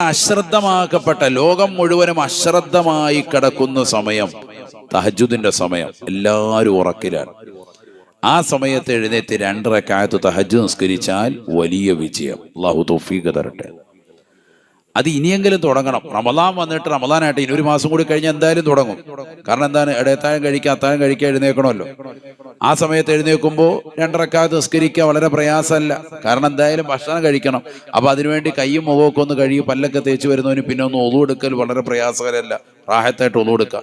അശ്രദ്ധമാക്കപ്പെട്ട ലോകം മുഴുവനും അശ്രദ്ധമായി കിടക്കുന്ന സമയം തഹജ്ജുദിന്റെ സമയം. എല്ലാവരും ഉറക്കിലാണ്. ആ സമയത്ത് എഴുന്നേറ്റ് 2 റക്അത്ത് തഹജ്ജുദ് നിസ്കരിച്ചാൽ വലിയ വിജയം. അല്ലാഹു തൗഫീഖ് തരട്ടെ. അത് ഇനിയെങ്കിലും തുടങ്ങണം. റമദാൻ വന്നിട്ട് റമദാനായിട്ട് ഇനി 1 മാസം കൂടി കഴിഞ്ഞാൽ എന്തായാലും തുടങ്ങും. കാരണം എന്താണ്, ഇടയത്താഴം കഴിക്കുക, അത്താഴം കഴിക്കുക, എഴുന്നേക്കണമല്ലോ. ആ സമയത്ത് എഴുന്നേൽക്കുമ്പോൾ 2 റക്അത്ത് നിസ്കരിക്കുക വളരെ പ്രയാസമല്ല. കാരണം എന്തായാലും ഭക്ഷണം കഴിക്കണം. അപ്പൊ അതിനുവേണ്ടി കയ്യും മുഖമൊക്കെ ഒന്ന് കഴുകി പല്ലൊക്കെ തേച്ച് വരുന്നവന് പിന്നെ ഒന്ന് ഒളു എടുക്കൽ വളരെ പ്രയാസകരമല്ല. റാഹത്തായിട്ട് ഒളു എടുക്കുക.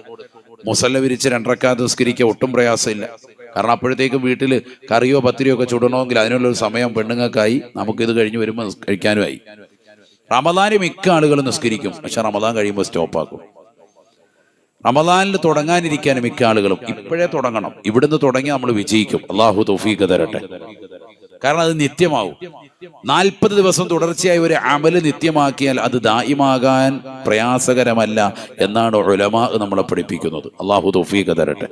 മുസല്ല വിരിച്ച് 2 റക്അത്ത് നിസ്കരിക്കുക ഒട്ടും പ്രയാസമില്ല. കാരണം അപ്പോഴത്തേക്കും വീട്ടിൽ കറിയോ പത്തിരിയോ ഒക്കെ ചുടണമെങ്കിൽ അതിനുള്ളൊരു സമയം പെണ്ണുങ്ങൾക്കായി, നമുക്കിത് കഴിഞ്ഞ് വരുമ്പോൾ കഴിക്കാനുമായി. റമദാനിൽ മിക്ക ആളുകൾ നിസ്കരിക്കും, പക്ഷെ റമദാൻ കഴിയുമ്പോൾ സ്റ്റോപ്പാക്കും. റമദാനിൽ തുടങ്ങാനിരിക്കാൻ മിക്ക ആളുകളും ഇപ്പോഴേ തുടങ്ങണം. ഇവിടുന്ന് തുടങ്ങി നമ്മൾ വിജയിക്കും. അള്ളാഹു തൗഫീഖ് തരട്ടെ. കാരണം അത് നിത്യമാവും. 40 ദിവസം തുടർച്ചയായി ഒരു അമല് നിത്യമാക്കിയാൽ അത് ദായിമാകാൻ പ്രയാസകരമല്ല എന്നാണ് ഉലമാ നമ്മളെ പഠിപ്പിക്കുന്നത്. അള്ളാഹു തൗഫീഖ് തരട്ടെ.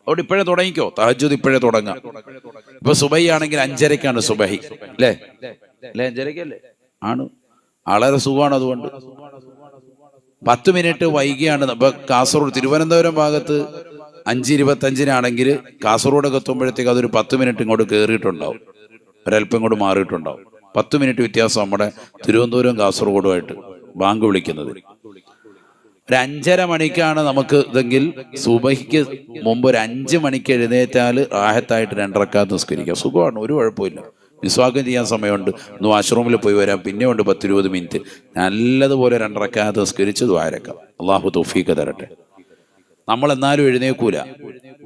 അതുകൊണ്ട് ഇപ്പോഴേ തുടങ്ങിക്കോ. തഹജ്ജുദ് ഇപ്പോഴേ തുടങ്ങാം. ഇപ്പൊ സുബഹി ആണെങ്കിൽ 5:30-ക്കാണ് സുബഹി, അല്ലേ? 5:30-ക്കല്ലേ? ആണ്. വളരെ സുഖമാണ്. അതുകൊണ്ട് 10 മിനിറ്റ് വൈകിയാണ്. ഇപ്പൊ കാസർഗോഡ് തിരുവനന്തപുരം ഭാഗത്ത് 5:25-നാണെങ്കിൽ കാസർഗോഡൊക്കെ എത്തുമ്പോഴത്തേക്ക് അതൊരു 10 മിനിറ്റ് ഇങ്ങോട്ട് കയറിയിട്ടുണ്ടാവും, ഒരല്പം ഇങ്ങോട്ട് മാറിയിട്ടുണ്ടാവും. 10 മിനിറ്റ് വ്യത്യാസം നമ്മുടെ തിരുവനന്തപുരം കാസർഗോഡുമായിട്ട് ബാങ്ക് വിളിക്കുന്നത്. ഒരു 5:30 മണിക്കാണ് നമുക്ക് ഇതെങ്കിൽ സുബഹിക്ക് മുമ്പ് ഒരു 5 മണിക്ക് എഴുന്നേറ്റാൽ റാഹത്തായിട്ട് 2 റക്അത്ത് നിസ്കരിക്കാം. സുഖമാണ്, ഒരു കുഴപ്പമില്ല. നിസ്വാഗം ചെയ്യാൻ സമയമുണ്ട്. ഒന്ന് വാഷ്റൂമിൽ പോയി വരാം. പിന്നെ ഉണ്ട് 10-20 മിനിറ്റ്. നല്ലതുപോലെ 2 റക്അത്ത് നിസ്കരിച്ച് ദ്വാരക്കാം. അള്ളാഹു തൗഫീഖ് തരട്ടെ. നമ്മൾ എന്നാലും എഴുന്നേക്കൂല.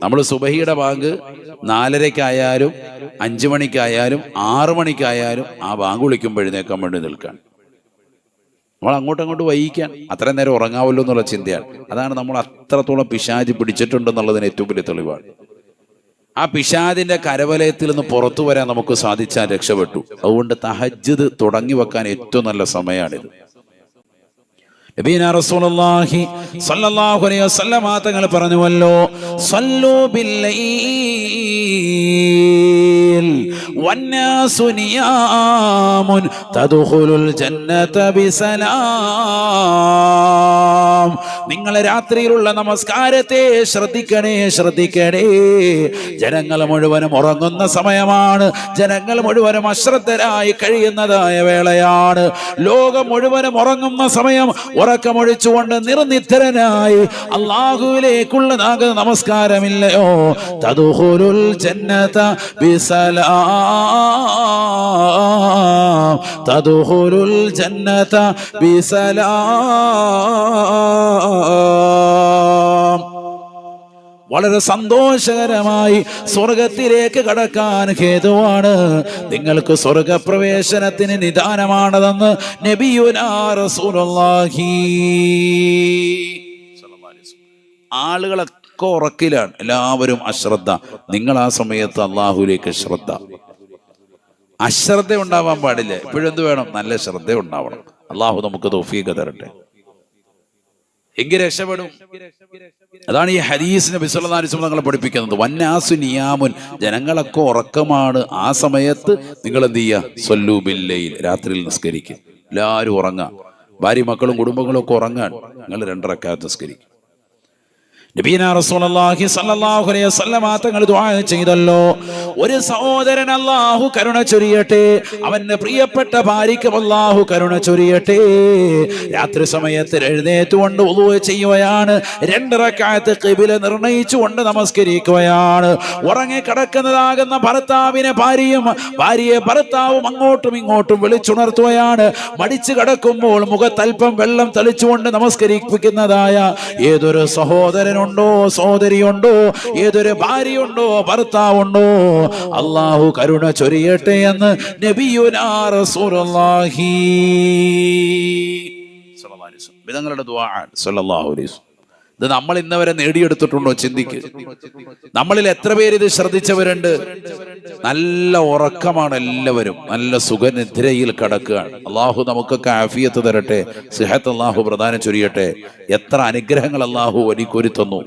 നമ്മൾ സുബഹിയുടെ ബാങ്ക് 4:30-ക്കായാലും 5 മണിക്കായാലും 6 മണിക്കായാലും ആ ബാങ്ക് വിളിക്കുമ്പോൾ എഴുന്നേക്കാൻ വേണ്ടി നിൽക്കാൻ. നമ്മൾ അങ്ങോട്ടങ്ങോട്ട് വൈകിക്കാൻ അത്രയും നേരം ഉറങ്ങാവല്ലോ എന്നുള്ള ചിന്തയാണ്. അതാണ് നമ്മൾ അത്രത്തോളം പിശാച് പിടിച്ചിട്ടുണ്ടെന്നുള്ളതിന് ഏറ്റവും വലിയ തെളിവാണ്. ആ പിശാചിന്റെ കരവലയത്തിൽ നിന്ന് പുറത്തു വരാൻ നമുക്ക് സാധിച്ചാൽ രക്ഷപ്പെട്ടു. അതുകൊണ്ട് തഹജ്ജുദ് തുടങ്ങി വെക്കാൻ ഏറ്റവും നല്ല സമയമാണിത്. നബിയുനാ റസൂലുള്ളാഹി സ്വല്ലല്ലാഹു അലൈഹി വസല്ലം തങ്ങൾ പറഞ്ഞുവല്ലോ, സല്ലൂ ബില്ലൈൽ വന്നാസു നിയാമുൻ തദ്ഖുലുൽ ജന്നത ബിസലാം. നിങ്ങൾ രാത്രിയിലുള്ള നമസ്കാരത്തെ ശ്രദ്ധിക്കണേ. ജനങ്ങൾ മുഴുവനും ഉറങ്ങുന്ന സമയമാണ്. ജനങ്ങൾ മുഴുവനും അശ്രദ്ധരായി കഴിയുന്നതായ വേളയാണ്. ലോകം മുഴുവനും ഉറങ്ങുന്ന സമയം. ഉറക്കമൊഴിച്ചുകൊണ്ട് നിർനിദ്രനായി അല്ലാഹുവിലേക്കുള്ള നമസ്കാരമില്ലയോ? തദ്ഖുലുൽ ജന്നത ബിസലാം, തദ്ഖുലുൽ ജന്നത ബിസലാം. വളരെ സന്തോഷകരമായി സ്വർഗത്തിലേക്ക് കടക്കാൻ ഹേതുവാണ്. നിങ്ങൾക്ക് സ്വർഗപ്രവേശനത്തിന് നിദാനമാണതെന്ന് നബിയുനാ റസൂലുള്ളാഹി. ആളുകളൊക്കെ ഉറക്കിലാണ്, എല്ലാവരും അശ്രദ്ധ. നിങ്ങൾ ആ സമയത്ത് അള്ളാഹുലേക്ക് ശ്രദ്ധ. അശ്രദ്ധ ഉണ്ടാവാൻ പാടില്ല. ഇപ്പോഴും എന്ത് വേണം? നല്ല ശ്രദ്ധ ഉണ്ടാവണം. അള്ളാഹു നമുക്ക് തൗഫീഖ് തരട്ടെ. എങ്കിൽ രക്ഷപ്പെടും. അതാണ് ഈ ഹദീസ് നബി സല്ലല്ലാഹു അലൈഹി വസല്ലം നമ്മളെ പഠിപ്പിക്കുന്നത്. വന്നാസു നിയാമുൻ, ജനങ്ങളൊക്കെ ഉറക്കമാണ്. ആ സമയത്ത് നിങ്ങൾ എന്ത് ചെയ്യുക? സ്വല്ലൂ ബില്ലൈൽ, രാത്രിയിൽ നിസ്കരിക്കുക. എല്ലാവരും ഉറങ്ങാം. ഭാര്യ മക്കളും കുടുംബങ്ങളും ഒക്കെ ഉറങ്ങാൻ നിങ്ങൾ 2 റക്അത്ത് നിസ്കരിക്കുക. നബിയുനാ റസൂലുള്ളാഹി സ്വല്ലല്ലാഹു അലൈഹി വസല്ലം തങ്ങൾ ദുആ ചെയ്തല്ലോ, ഒരു സഹോദരൻ അല്ലാഹു കരുണ ചൊരിയട്ടെ, അവന്റെ പ്രിയപ്പെട്ട ഭാര്യയ്ക്ക് അല്ലാഹു കരുണ ചൊരിയട്ടെ. രാത്രി സമയത്ത് എഴുന്നേറ്റുകൊണ്ട് വുളൂ ചെയ്യുകയാണ്. 2 റക്അത്ത് ഖിബല നിർണയിച്ചുകൊണ്ട് നമസ്കരിക്കുകയാണ്. ഉറങ്ങി കിടക്കുന്നതാകുന്ന ഭർത്താവിനെ ഭാര്യയും ഭാര്യയെ ഭർത്താവും അങ്ങോട്ടും ഇങ്ങോട്ടും വിളിച്ചുണർത്തുകയാണ്. മടിച്ചു കിടക്കുമ്പോൾ മുഖത്തൽപ്പം വെള്ളം തളിച്ചുകൊണ്ട് നമസ്കരിപ്പിക്കുന്നതായ ഏതൊരു സഹോദരനുണ്ടോ, സഹോദരിയുണ്ടോ, ഏതൊരു ഭാര്യയുണ്ടോ, ഭർത്താവുണ്ടോ, അല്ലാഹു കരുണ ചൊരിയട്ടെ എന്ന് നബിയുനാ റസൂലുള്ളാഹി സ്വല്ലല്ലാഹു അലൈഹി വസല്ലം തങ്ങളുടെ ദുആ സ്വല്ലല്ലാഹു അലൈഹി വസല്ലം. ഇത് നമ്മൾ ഇന്നവരെ നേടിയെടുത്തിട്ടുണ്ടോ? ചിന്തിക്ക്. നമ്മളിൽ എത്ര പേര് ഇത് ശ്രദ്ധിച്ചവരുണ്ട്? നല്ല ഉറക്കമാണ് എല്ലാവരും. നല്ല സുഖനിദ്രയിൽ കിടക്കുകയാണ്. അള്ളാഹു നമുക്കൊക്കെ ആഫിയത്ത് തരട്ടെ, സിഹത്ത് അള്ളാഹു പ്രദാനം ചൊരിയട്ടെ. എത്ര അനുഗ്രഹങ്ങൾ അള്ളാഹു വലിക്കൊരു തന്നു.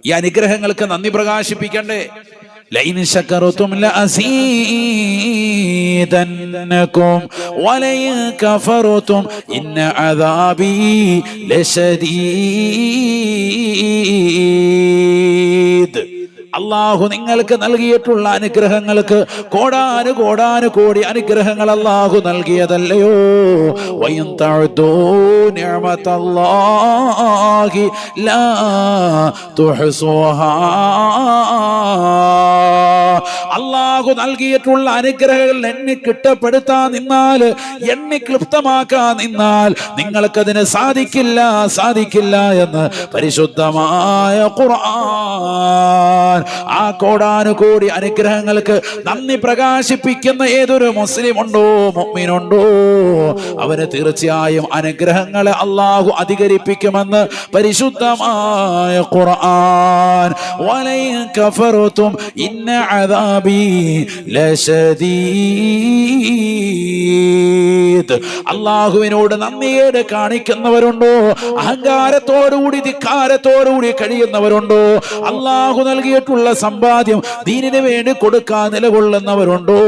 ഈ അനുഗ്രഹങ്ങൾക്ക് നന്ദി പ്രകാശിപ്പിക്കണ്ടേ? ലൈൻ ശകറതും ലഅസീദന്നകും വലൈൻ കഫറതും ഇന്ന അദാബി ലശദീദ്. അള്ളാഹു നിങ്ങൾക്ക് നൽകിയിട്ടുള്ള അനുഗ്രഹങ്ങൾക്ക് കോടാനുകോടി അനുഗ്രഹങ്ങൾ അള്ളാഹു നൽകിയതല്ലയോ. വഇൻ തഅദൂ നിഅമതല്ലാഹി ലാ തുഹ്സുഹാ. അള്ളാഹു നൽകിയിട്ടുള്ള അനുഗ്രഹങ്ങൾ എണ്ണി കിട്ടപ്പെടുത്താൻ നിന്നാൽ, എണ്ണി ക്ലിപ്തമാക്കാൻ നിന്നാൽ നിങ്ങൾക്കതിന് സാധിക്കില്ല എന്ന് പരിശുദ്ധമായ ഖുർആൻ. ആ കോടാനുകോടി അനുഗ്രഹങ്ങൾക്ക് നന്ദി പ്രകാശിപ്പിക്കുന്ന ഏതൊരു മുസ്ലിം ഉണ്ടോ, മുഅ്മിനുണ്ടോ, അവന് തീർച്ചയായും അനുഗ്രഹങ്ങളെ അള്ളാഹു അധികരിപ്പിക്കുമെന്ന് പരിശുദ്ധമായ ഖുർആൻ. വലൈൻ കഫറതും ഇന്ന അദാബി ലശദീദ്. അള്ളാഹുവിനോട് നന്ദിയേട് കാണിക്കുന്നവരുണ്ടോ, അഹങ്കാരത്തോടുകൂടി ധിക്കാരത്തോടുകൂടി കഴിയുന്നവരുണ്ടോ, അള്ളാഹു നൽകിയിട്ടുള്ള സമ്പാദ്യം ദീനിന് വേണ്ടി കൊടുക്കാൻ നിലകൊള്ളുന്നവരുണ്ടോ,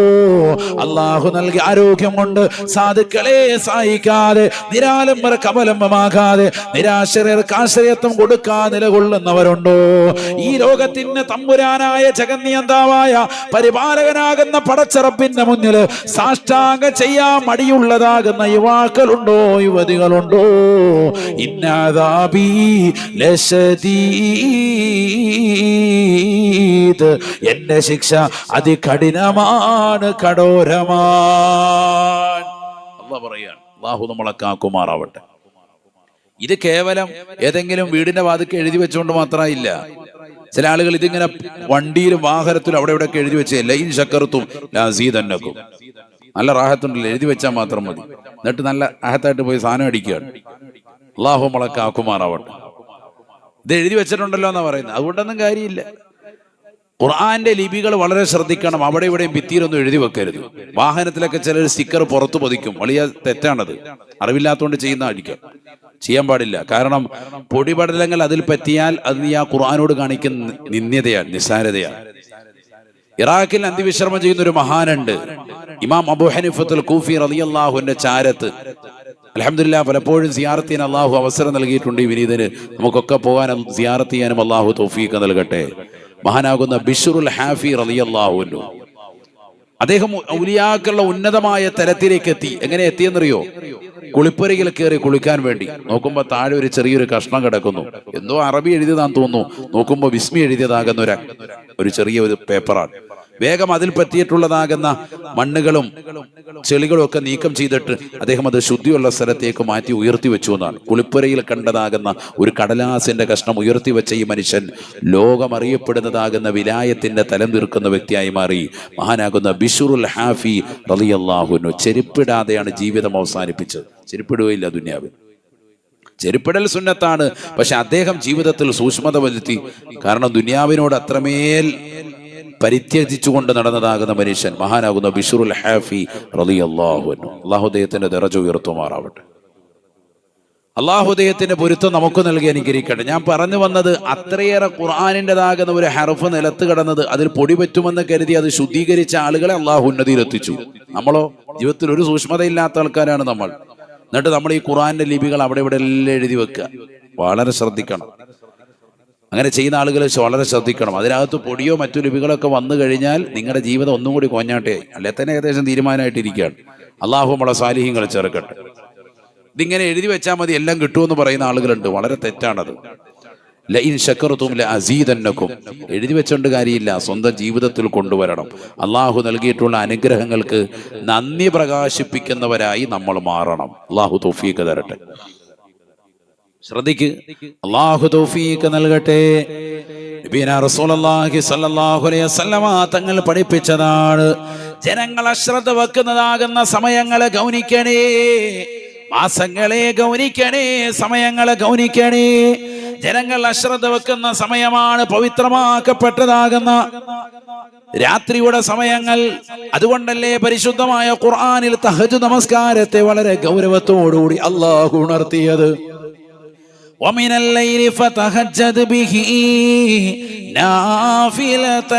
അള്ളാഹു നൽകി ആരോഗ്യം കൊണ്ട് സാധുക്കളെ സഹായിക്കാതെ, നിരാലംബർക്ക് അവലംബമാകാതെ, നിരാശ്രയർക്ക് ആശ്രയത്വം കൊടുക്കാൻ നിലകൊള്ളുന്നവരുണ്ടോ, ഈ ലോകത്തിന് തമ്പുരാനായ ജഗന്നിയന്താവായ പരിപാലകനാകുന്ന പടച്ചറപ്പിന്റെ മുന്നിൽ സാഷ്ടാംഗ ചെയ്യാൻ മടിയുള്ളതാകുന്ന യുവാക്കളുണ്ടോ, യുവതികളുണ്ടോ, ഇന്നദാബി ലശദീദ്. എന്റെ ശിക്ഷ അതികഠിനമാണ്, കഠോരമാണ്. അല്ലാഹു പറയാണ്, അല്ലാഹു നമ്മളെ കാക്കുമാറാവട്ടെ. ഇത് കേവലം ഏതെങ്കിലും വീടിന്റെ വാതിക്ക് എഴുതി വെച്ചുകൊണ്ട് മാത്രമില്ല. ചില ആളുകൾ ഇതിങ്ങനെ വണ്ടിയിലും വാഹനത്തിലും അവിടെ ഇവിടെ എഴുതി വെച്ചേ ലൈൻ ശക്കർത്തും ലഅസീദന്നകും. നല്ല റാഹത്തുണ്ടല്ലോ, എഴുതി വെച്ചാൽ മാത്രം മതി. എന്നിട്ട് നല്ല റാഹത്തായിട്ട് പോയി സാധനം അടിക്കുകയാണ്. അല്ലാഹു നമ്മളെ കാക്കുമാറാവട്ടെ. ഇത് എഴുതി വെച്ചിട്ടുണ്ടല്ലോ എന്നാ പറയുന്നത്. അതുകൊണ്ടൊന്നും കാര്യമില്ല. ഖുർആന്റെ ലിപികൾ വളരെ ശ്രദ്ധിക്കണം. അവിടെ ഇവിടെയും ഭിത്തിയിലൊന്നും എഴുതി വെക്കരുത്. വാഹനത്തിലൊക്കെ ചിലർ സ്റ്റിക്കർ പുറത്ത് പതിക്കും. വലിയ തെറ്റാണത്. അറിവില്ലാത്തതുകൊണ്ട് ചെയ്യാൻ പാടില്ല. കാരണം പൊടിപടലങ്ങൾ അതിൽ പറ്റിയാൽ അത് നീ ആ ഖുർആനോട് കാണിക്കുന്ന നിന്ദ്യതയാണ്, നിസ്സാരതയാണ്. ഇറാഖിൽ അന്ത്യവിശ്രമം ചെയ്യുന്ന ഒരു മഹാനുണ്ട്, ഇമാം അബൂ ഹനീഫത്തുൽ കൂഫി റളിയല്ലാഹുവിന്റെ ചാരത്ത്. അൽഹംദുലില്ലാഹ് പലപ്പോഴും സിയാറത്ത് ചെയ്യാൻ അള്ളാഹു അവസരം നൽകിയിട്ടുണ്ട്. ഈ വിനീതന് നമുക്കൊക്കെ പോകാൻ സിയാറത്ത് ചെയ്യാനും അള്ളാഹു തൗഫീഖ് നൽകട്ടെ. മഹാനാകുന്ന ബിശ്റുൽ ഹാഫി റളിയല്ലാഹു അൻഹു, അദ്ദേഹം ഔലിയാക്കളുടെ ഉന്നതമായ തലത്തിലേക്ക് എത്തി. എങ്ങനെ എത്തിയെന്നറിയോ? കുളിപ്പുരയിൽ കയറി കുളിക്കാൻ വേണ്ടി നോക്കുമ്പോ താഴെ ഒരു ചെറിയൊരു കഷ്ണം കിടക്കുന്നു. എന്തോ അറബി എഴുതിയതാന്ന് തോന്നുന്നു. നോക്കുമ്പോ ബിസ്മി എഴുതിയതാകുന്ന ഒരു ചെറിയ ഒരു പേപ്പറാണ്. വേഗം അതിൽ പറ്റിയിട്ടുള്ളതാകുന്ന മണ്ണുകളും ചെളികളും ഒക്കെ നീക്കം ചെയ്തിട്ട് അദ്ദേഹം അത് ശുദ്ധിയുള്ള സ്ഥലത്തേക്ക് മാറ്റി ഉയർത്തി വെച്ചു എന്നാണ്. കുളിപ്പുരയിൽ കണ്ടതാകുന്ന ഒരു കടലാസിന്റെ കഷ്ണം ഉയർത്തി വെച്ച ഈ മനുഷ്യൻ ലോകമറിയപ്പെടുന്നതാകുന്ന വിലായത്തിന്റെ തലം തീർക്കുന്ന വ്യക്തിയായി മാറി. മഹാനാകുന്ന ബിശ്റുൽ ഹാഫി റളിയല്ലാഹു അൻഹു ചെരുപ്പിടാതെയാണ് ജീവിതം അവസാനിപ്പിച്ചത്. ചെരുപ്പിടുകയില്ല ദുനിയാവിൽ. ചെരുപ്പിടൽ സുന്നത്താണ്, പക്ഷെ അദ്ദേഹം ജീവിതത്തിൽ സൂക്ഷ്മത വരുത്തി. കാരണം ദുനിയാവിനോട് അത്രമേൽ പരിത്യജിച്ചുകൊണ്ട് നടന്നതാകുന്ന മനുഷ്യൻ മഹാനാകുന്ന ബിശ്റുൽ ഹാഫി റളിയല്ലാഹു അൻഹു. അല്ലാഹു അദ്ദേഹത്തിന്റെ ദറജ ഉയർത്തുമാറാവട്ടെ. അല്ലാഹു അദ്ദേഹത്തിന്റെ പൊരുത്തം നമുക്ക് നൽകി അനുഗ്രഹിക്കട്ടെ. ഞാൻ പറഞ്ഞു വന്നത്, അത്രയേറെ ഖുർആനിൻ്റെതാകുന്ന ഒരു ഹർഫ് നിലത്ത് കിടന്നത് അതിൽ പൊടി പറ്റുമെന്ന് കരുതി അത് ശുദ്ധീകരിച്ച ആളുകളെ അല്ലാഹു ഉന്നതിയിലെത്തിച്ചു. നമ്മളോ ജീവിതത്തിൽ ഒരു സൂക്ഷ്മതയില്ലാത്ത ആൾക്കാരാണ് നമ്മൾ. എന്നിട്ട് നമ്മൾ ഈ ഖുർആന്റെ ലിപികൾ അവിടെ ഇവിടെ എല്ലാം എഴുതി വെക്കുക. വളരെ ശ്രദ്ധിക്കണം. അങ്ങനെ ചെയ്യുന്ന ആളുകൾ വളരെ ശ്രദ്ധിക്കണം. അതിനകത്ത് പൊടിയോ മറ്റു ലിപികളൊക്കെ വന്നു കഴിഞ്ഞാൽ നിങ്ങളുടെ ജീവിതം ഒന്നും കൂടി കൊഞ്ഞാട്ടയായി. അല്ലെ തന്നെ ഏകദേശം തീരുമാനമായിട്ടിരിക്കുകയാണ്. അള്ളാഹു നമ്മളെ സാലിഹ്യങ്ങൾ ചേർക്കട്ടെ. ഇതിങ്ങനെ എഴുതി വെച്ചാൽ മതി എല്ലാം കിട്ടുമെന്ന് പറയുന്ന ആളുകളുണ്ട്. വളരെ തെറ്റാണത്. ലഇൻ ശകർതും ലഅസീദന്നകും. എഴുതി വെച്ചോണ്ട് കാര്യമില്ല, സ്വന്തം ജീവിതത്തിൽ കൊണ്ടുവരണം. അള്ളാഹു നൽകിയിട്ടുള്ള അനുഗ്രഹങ്ങൾക്ക് നന്ദി പ്രകാശിപ്പിക്കുന്നവരായി നമ്മൾ മാറണം. അള്ളാഹു തൗഫീഖ് തരട്ടെ. ശ്രദ്ധിക്ക്, അല്ലാഹു തൗഫീഖ് നൽകട്ടെ. നബിയനാ റസൂലുള്ളാഹി സ്വല്ലല്ലാഹു അലൈഹി വസല്ലമ തങ്ങൾ പഠിപ്പിച്ചതാണ്, ജനങ്ങൾ അശ്രദ്ധ വെക്കുന്നതാകുന്ന സമയങ്ങളെ ഗൗനിക്കണേ, മാസങ്ങളെ ഗൗനിക്കണേ, സമയങ്ങളെ ഗൗനിക്കണേ. ജനങ്ങൾ അശ്രദ്ധ വെക്കുന്ന സമയമാണ് പവിത്രമാക്കപ്പെട്ടതാകുന്ന രാത്രിയുടെ സമയങ്ങൾ. അതുകൊണ്ടല്ലേ പരിശുദ്ധമായ ഖുർആനിൽ തഹജ്ജുദ് നമസ്കാരത്തെ വളരെ ഗൗരവത്തോടുകൂടി അല്ലാഹു ഉണർത്തിയത്. ومن الليل فتهجد به نافلة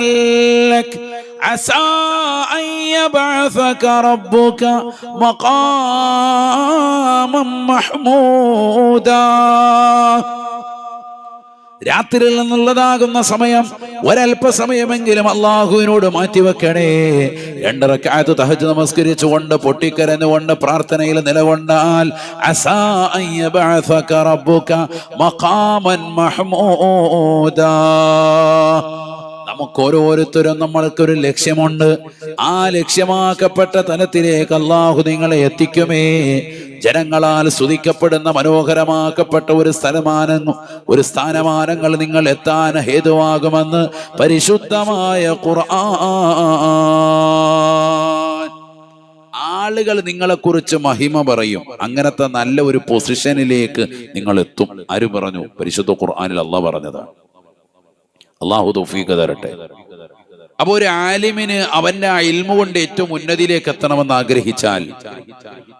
لك عسى أن يبعثك ربك مقاما محمودا. രാത്രിയിൽ നിന്നുള്ളതാകുന്ന സമയം ഒരല്പസമയമെങ്കിലും അള്ളാഹുവിനോട് മാറ്റിവെക്കണേ. 2 റക്അത്ത് തഹജ്ജുദ് നമസ്കരിച്ചുകൊണ്ട് പൊട്ടിക്കരഞ്ഞുകൊണ്ട് പ്രാർത്ഥനയിൽ നിലകൊണ്ടാൽ അസാ അൻ യബഅസക റബ്ബുക മഖാമൻ മഹ്മൂദാ. നമുക്ക് ഓരോരുത്തരും നമ്മൾക്കൊരു ലക്ഷ്യമുണ്ട്. ആ ലക്ഷ്യമാക്കപ്പെട്ട തലത്തിലേക്ക് അള്ളാഹു നിങ്ങളെ എത്തിക്കുമേ. ജനങ്ങളാൽ സ്തുതിക്കപ്പെടുന്ന മനോഹരമാക്കപ്പെട്ട ഒരു സ്ഥാനമാനങ്ങൾ നിങ്ങൾ എത്താൻ ഹേതുവാകുമെന്ന് പരിശുദ്ധമായ ഖുർആൻ. ആളുകൾ നിങ്ങളെക്കുറിച്ച് മഹിമ പറയും. അങ്ങനത്തെ നല്ല ഒരു പൊസിഷനിലേക്ക് നിങ്ങൾ എത്തും. ആര് പറഞ്ഞു? പരിശുദ്ധ ഖുർആനിൽ അള്ളാഹ് പറഞ്ഞതാണ്. അള്ളാഹു തൗഫീഖ് തരട്ടെ. അപ്പൊ ഒരു ആലിമിന് അവന്റെ ആ ഇൽമു കൊണ്ട് ഏറ്റവും ഉന്നതിയിലേക്ക് എത്തണമെന്ന് ആഗ്രഹിച്ചാൽ,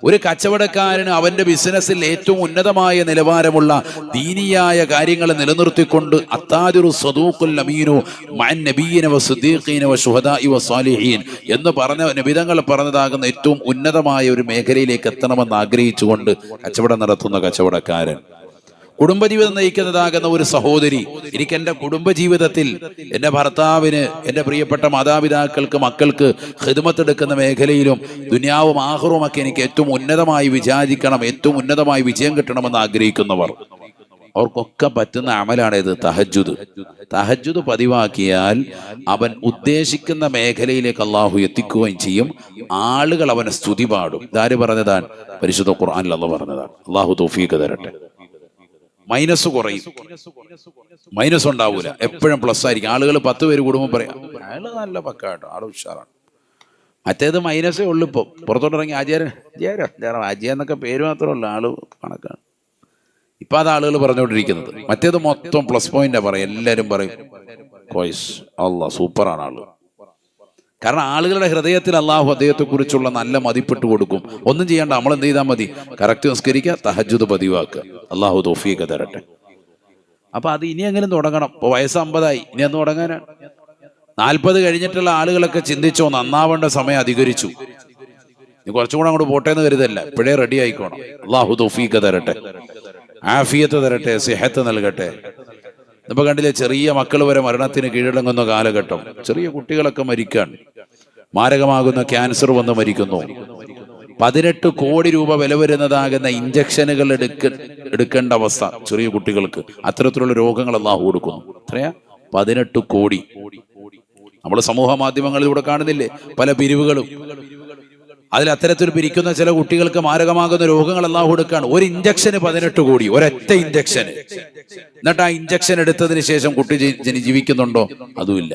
ഒരു കച്ചവടക്കാരന് അവന്റെ ബിസിനസ്സിൽ ഏറ്റവും ഉന്നതമായ നിലവാരമുള്ള ദീനിയായ കാര്യങ്ങൾ നിലനിർത്തിക്കൊണ്ട് അത്താജുറു സദൂഖുൽ അമീനു മഅൻ നബിയ്യിന വസ്സദീഖീന വശുഹദാഇ വസ്സാലിഹീൻ എന്ന് പറഞ്ഞ നബിതങ്ങൾ പറഞ്ഞതാകുന്ന ഏറ്റവും ഉന്നതമായ ഒരു മേഖലയിലേക്ക് എത്തണമെന്ന് ആഗ്രഹിച്ചുകൊണ്ട് കച്ചവടം നടത്തുന്ന കച്ചവടക്കാരൻ, കുടുംബജീവിതം നയിക്കുന്നതാകുന്ന ഒരു സഹോദരി, എനിക്ക് എൻ്റെ കുടുംബജീവിതത്തിൽ എൻ്റെ ഭർത്താവിന്, എൻ്റെ പ്രിയപ്പെട്ട മാതാപിതാക്കൾക്ക്, മക്കൾക്ക് ഖിദ്മത്തെടുക്കുന്ന മേഖലയിലും ദുനിയാവും ആഖിറവും ഒക്കെ എനിക്ക് ഏറ്റവും ഉന്നതമായി വിചാരിക്കണം, ഏറ്റവും ഉന്നതമായി വിജയം കിട്ടണമെന്ന് ആഗ്രഹിക്കുന്നവർ, അവർക്കൊക്കെ പറ്റുന്ന അമലാണേത്? തഹജ്ജുദ്. തഹജ്ജുദ് പതിവാക്കിയാൽ അവൻ ഉദ്ദേശിക്കുന്ന മേഖലയിലേക്ക് അള്ളാഹു എത്തിക്കുകയും ചെയ്യും. ആളുകൾ അവനെ സ്തുതി പാടും. ഇതാര് പറഞ്ഞതാണ്? പരിശുദ്ധ ഖുർആനിൽ അള്ളാഹു പറഞ്ഞതാണ്. അള്ളാഹു തൗഫീഖ് തരട്ടെ. മൈനസ് കുറയും, മൈനസ് ഉണ്ടാവൂല, എപ്പോഴും പ്ലസ് ആയിരിക്കും. ആളുകൾ 10 പേര് കൂടുമ്പോൾ പറയാം അയാള് നല്ല പക്കാട്ടോ, ആള് ഉഷാറാണ്. മറ്റേത് മൈനസേ ഉള്ളു. ഇപ്പം പുറത്തോട്ടിറങ്ങി ആചാര്യ എന്നൊക്കെ പേര് മാത്രമേ ഉള്ളൂ, ആള് കണക്കാണ്. ഇപ്പൊ അത് ആളുകൾ പറഞ്ഞുകൊണ്ടിരിക്കുന്നത്. മറ്റേത് മൊത്തം പ്ലസ് പോയിന്റാ പറയും. എല്ലാരും പറയും കോയ്സ് അല്ലാഹ് സൂപ്പറാണ് ആള്. കാരണം ആളുകളുടെ ഹൃദയത്തിൽ അള്ളാഹു അദ്ദേഹത്തെ കുറിച്ചുള്ള നല്ല മതിപ്പിട്ട് കൊടുക്കും. ഒന്നും ചെയ്യണ്ട, നമ്മൾ എന്ത് ചെയ്താൽ മതി? കറക്റ്റ് നിസ്കരിക്കുക, തഹജ്ജുദ് പതിവാക്കുക. അള്ളാഹു തൗഫീഖ് തരട്ടെ. അപ്പൊ അത് ഇനി എങ്കിലും തുടങ്ങണം. ഇപ്പൊ വയസ്സ് 50ആയി, ഇനി എന്ന് തുടങ്ങാനാണ്? 40 കഴിഞ്ഞിട്ടുള്ള ആളുകളൊക്കെ ചിന്തിച്ചോ, നന്നാവേണ്ട സമയം അധികരിച്ചു, ഇനി കുറച്ചും കൂടെ അങ്ങോട്ട് പോട്ടേന്ന് കരുതല്ല, ഇപ്പോഴേ റെഡി ആയിക്കോണം. അള്ളാഹു തൗഫീഖ് തരട്ടെ, ആഫിയത്ത് തരട്ടെ, സിഹത്ത് നൽകട്ടെ. ഇപ്പൊ കണ്ടില്ലേ, ചെറിയ മക്കൾ വരെ മരണത്തിന് കീഴടങ്ങുന്ന കാലഘട്ടം. ചെറിയ കുട്ടികളൊക്കെ മരിക്കാൻ, മാരകമാകുന്ന ക്യാൻസർ വന്ന് മരിക്കുന്നു. 18 കോടി രൂപ വില വരുന്നതാകുന്ന ഇഞ്ചക്ഷനുകൾ എടുക്കേണ്ട അവസ്ഥ ചെറിയ കുട്ടികൾക്ക്. അത്തരത്തിലുള്ള രോഗങ്ങൾ അല്ലാഹു കൊടുക്കുന്നു. എത്രയാ? 18 കോടി. നമ്മൾ സമൂഹ മാധ്യമങ്ങളിലൂടെ കാണുന്നില്ലേ പല പിരിവുകളും. അതിൽ അത്തരത്തിൽ പിരിക്കുന്ന ചില കുട്ടികൾക്ക് മാരകമാകുന്ന രോഗങ്ങൾ അല്ലാഹു കൊടുക്കാണ്. ഒരു ഇഞ്ചക്ഷന് 18 കോടി, ഒരൊറ്റ ഇഞ്ചക്ഷന്. എന്നിട്ട് ആ ഇഞ്ചക്ഷൻ എടുത്തതിന് ശേഷം കുട്ടി ജീവിക്കുന്നുണ്ടോ? അതുമില്ല.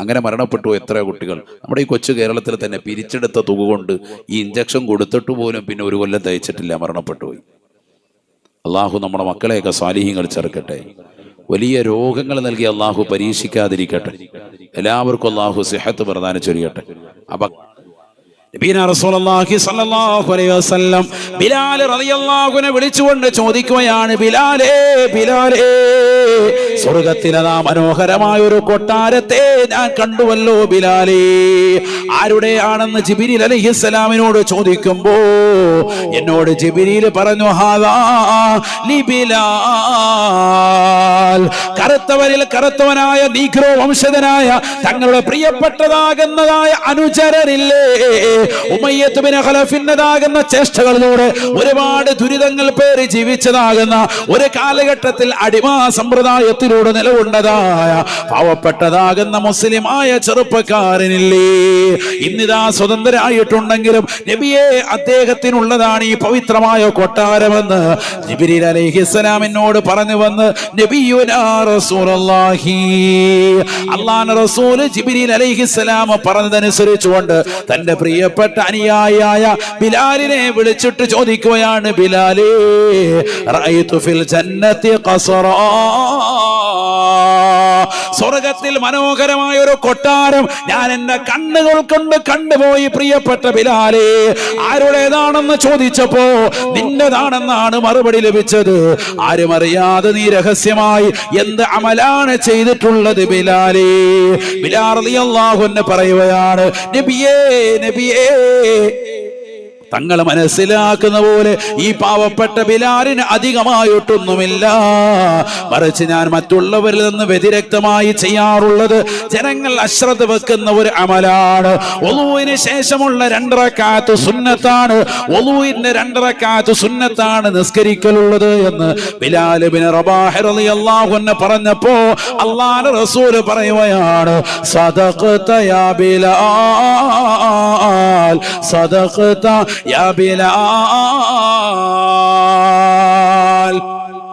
അങ്ങനെ മരണപ്പെട്ടു എത്ര കുട്ടികൾ. നമ്മുടെ ഈ കൊച്ചു കേരളത്തിൽ തന്നെ പിരിച്ചെടുത്ത തുക കൊണ്ട് ഈ ഇഞ്ചക്ഷൻ കൊടുത്തിട്ട് പോലും പിന്നെ 1 കൊല്ലം തയ്ച്ചിട്ടില്ല, മരണപ്പെട്ടു പോയി. അള്ളാഹു നമ്മുടെ മക്കളെയൊക്കെ സാലിഹ്യങ്ങൾ ചേർക്കട്ടെ. വലിയ രോഗങ്ങൾ നൽകി അള്ളാഹു പരീക്ഷിക്കാതിരിക്കട്ടെ. എല്ലാവർക്കും അള്ളാഹു സിഹത്ത് പ്രദാനം ചൊരിയട്ടെ. അപ്പൊ ബിലാൽ റളിയല്ലാഹു അൻഹു വിളിച്ചുകൊണ്ട് ചോദിക്കുകയാണ്, ബിലാലേ ബിലാലേ, സ്വർഗത്തിലെ മനോഹരമായ ഒരു കൊട്ടാരത്തെ ഞാൻ കണ്ടുവല്ലോ ബിലാലേ. ആരുടെയാണെന്ന് ജിബ്രീൽ അലൈഹിസ്സലാമിനോട് ചോദിക്കുമ്പോ എന്നോട് ജിബ്രീൽ പറഞ്ഞു, ഹാദാ ലി ബിലാൽ. കറുത്തവരിൽ കറുത്തവനായ നീഗ്രോ വംശജനായ തങ്ങളുടെ പ്രിയപ്പെട്ടതാകുന്നതായ അനുചരരില്ലേ, ഉമയ്യത്ത് ബിൻ ഖലഫിന്നതാകുന്ന ചേഷ്ടകളിലൂടെ ഒരുപാട് ദുരിതങ്ങൾ പേറി ജീവിച്ചതാകുന്ന ഒരു കാലഘട്ടത്തിൽ അടിമാ സമ്പ്രദായത്തിലൂടെ നിലകൊണ്ടതായ പാവപ്പെട്ടതാകുന്ന മുസ്ലിമായ ചെറുപ്പക്കാരനില്ലേ, ഇന്നിതാ സ്വതന്ത്രരായിട്ടുണ്ടെങ്കിലും നബിയെ അദ്ദേഹത്തിനുള്ളതാണ് ഈ പവിത്രമായ കൊട്ടാരമെന്ന് ജിബ്രീൽ അലൈഹിസ്സലാമിനോട് പറഞ്ഞു വന്ന് നബിയുനാ റസൂലുള്ളാഹി, അല്ലാഹുവിന്റെ റസൂൽ ജിബ്രീൽ അലൈഹിസ്സലാം പറഞ്ഞതനുസരിച്ചുകൊണ്ട് തന്റെ പ്രിയപ്പെട്ട അനുയായിയായ ബിലാലിനെ വിളിച്ചിട്ട് ചോദിക്കുകയാണ്, ബിലാലേ റഅയ്തു ഫിൽ ജന്നത്തി ഖസറാ സ്വർഗത്തിൽ മനോഹരമായ ഒരു കൊട്ടാരം ഞാൻ എന്റെ കണ്ണുകൾ കൊണ്ട് കണ്ടുപോയി പ്രിയപ്പെട്ട ബിലാലേ. ആരുടേതാണെന്ന് ചോദിച്ചപ്പോ നിന്റേതാണെന്നാണ് മറുപടി ലഭിച്ചത്. ആരും അറിയാതെ നീ രഹസ്യമായി എന്ത് അമലാണ് ചെയ്തിട്ടുള്ളത് ബിലാലേ? ബിലാൽ റളിയല്ലാഹു അൻഹു പറയുകയാണ്, നബിയേ നബിയേ, തങ്ങൾ മനസ്സിലാക്കുന്ന പോലെ ഈ പാവപ്പെട്ട ബിലാലിന് അധികമായിട്ടൊന്നുമില്ല. മറിച്ച് ഞാൻ മറ്റുള്ളവരിൽ നിന്ന് വ്യതിരക്തമായി ചെയ്യാറുള്ളത് ജനങ്ങൾ അശ്രദ്ധ വെക്കുന്ന ഒരു അമലാണ്. വുളൂഇന് ശേഷമുള്ള 2 റക്അത്ത് സുന്നത്താണ്. വുളൂഇന്റെ 2 റക്അത്ത് സുന്നത്താണ് നിസ്കരിക്കലുള്ളത് എന്ന് ബിലാൽ ഇബ്നു റബാഹ് റളിയല്ലാഹു അൻഹു പറഞ്ഞപ്പോ അല്ലാഹുവിന്റെ റസൂൽ പറയുകയാണ്, സദഖത യാ ബിലാൽ, സദഖത യാ ബിലാൽ,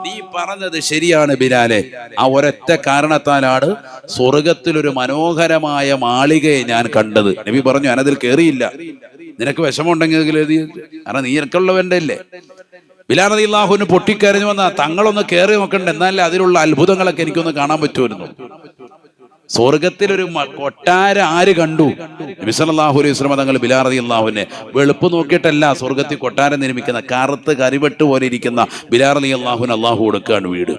നീ പറഞ്ഞത് ശരിയാണ് ബിലാലെ. ആ ഒരൊറ്റ കാരണത്താലാണ് സ്വർഗത്തിലൊരു മനോഹരമായ മാളികയെ ഞാൻ കണ്ടത്. നബി പറഞ്ഞു, ഞാനതിൽ കയറിയില്ല. നിനക്ക് വിഷമമുണ്ടെങ്കിൽ കാരണം നീ എനിക്കുള്ളവന്റെ അല്ലേ. ബിലാൽ റളിയല്ലാഹു അൻഹു പൊട്ടിക്കരഞ്ഞു വന്ന തങ്ങളൊന്ന് കയറി നോക്കണ്ട, എന്നാലേ അതിലുള്ള അത്ഭുതങ്ങളൊക്കെ എനിക്കൊന്ന് കാണാൻ പറ്റുമായിരുന്നു. സ്വർഗത്തിലൊരു കൊട്ടാരം ആര് കണ്ടു? നബി സല്ലല്ലാഹു അലൈഹി വസല്ലം തങ്ങൾ ബിലാൽ റളിയല്ലാഹു അൻഹു വെളുപ്പ് നോക്കിയിട്ടല്ല സ്വർഗത്തിൽ കൊട്ടാരം നിർമ്മിക്കുന്ന, കറുത്ത് കരിവെട്ട് പോലെ ഇരിക്കുന്ന ബിലാൽ റളിയല്ലാഹു അൻഹു അല്ലാഹു കൊടുക്കുകയാണ് വീട്.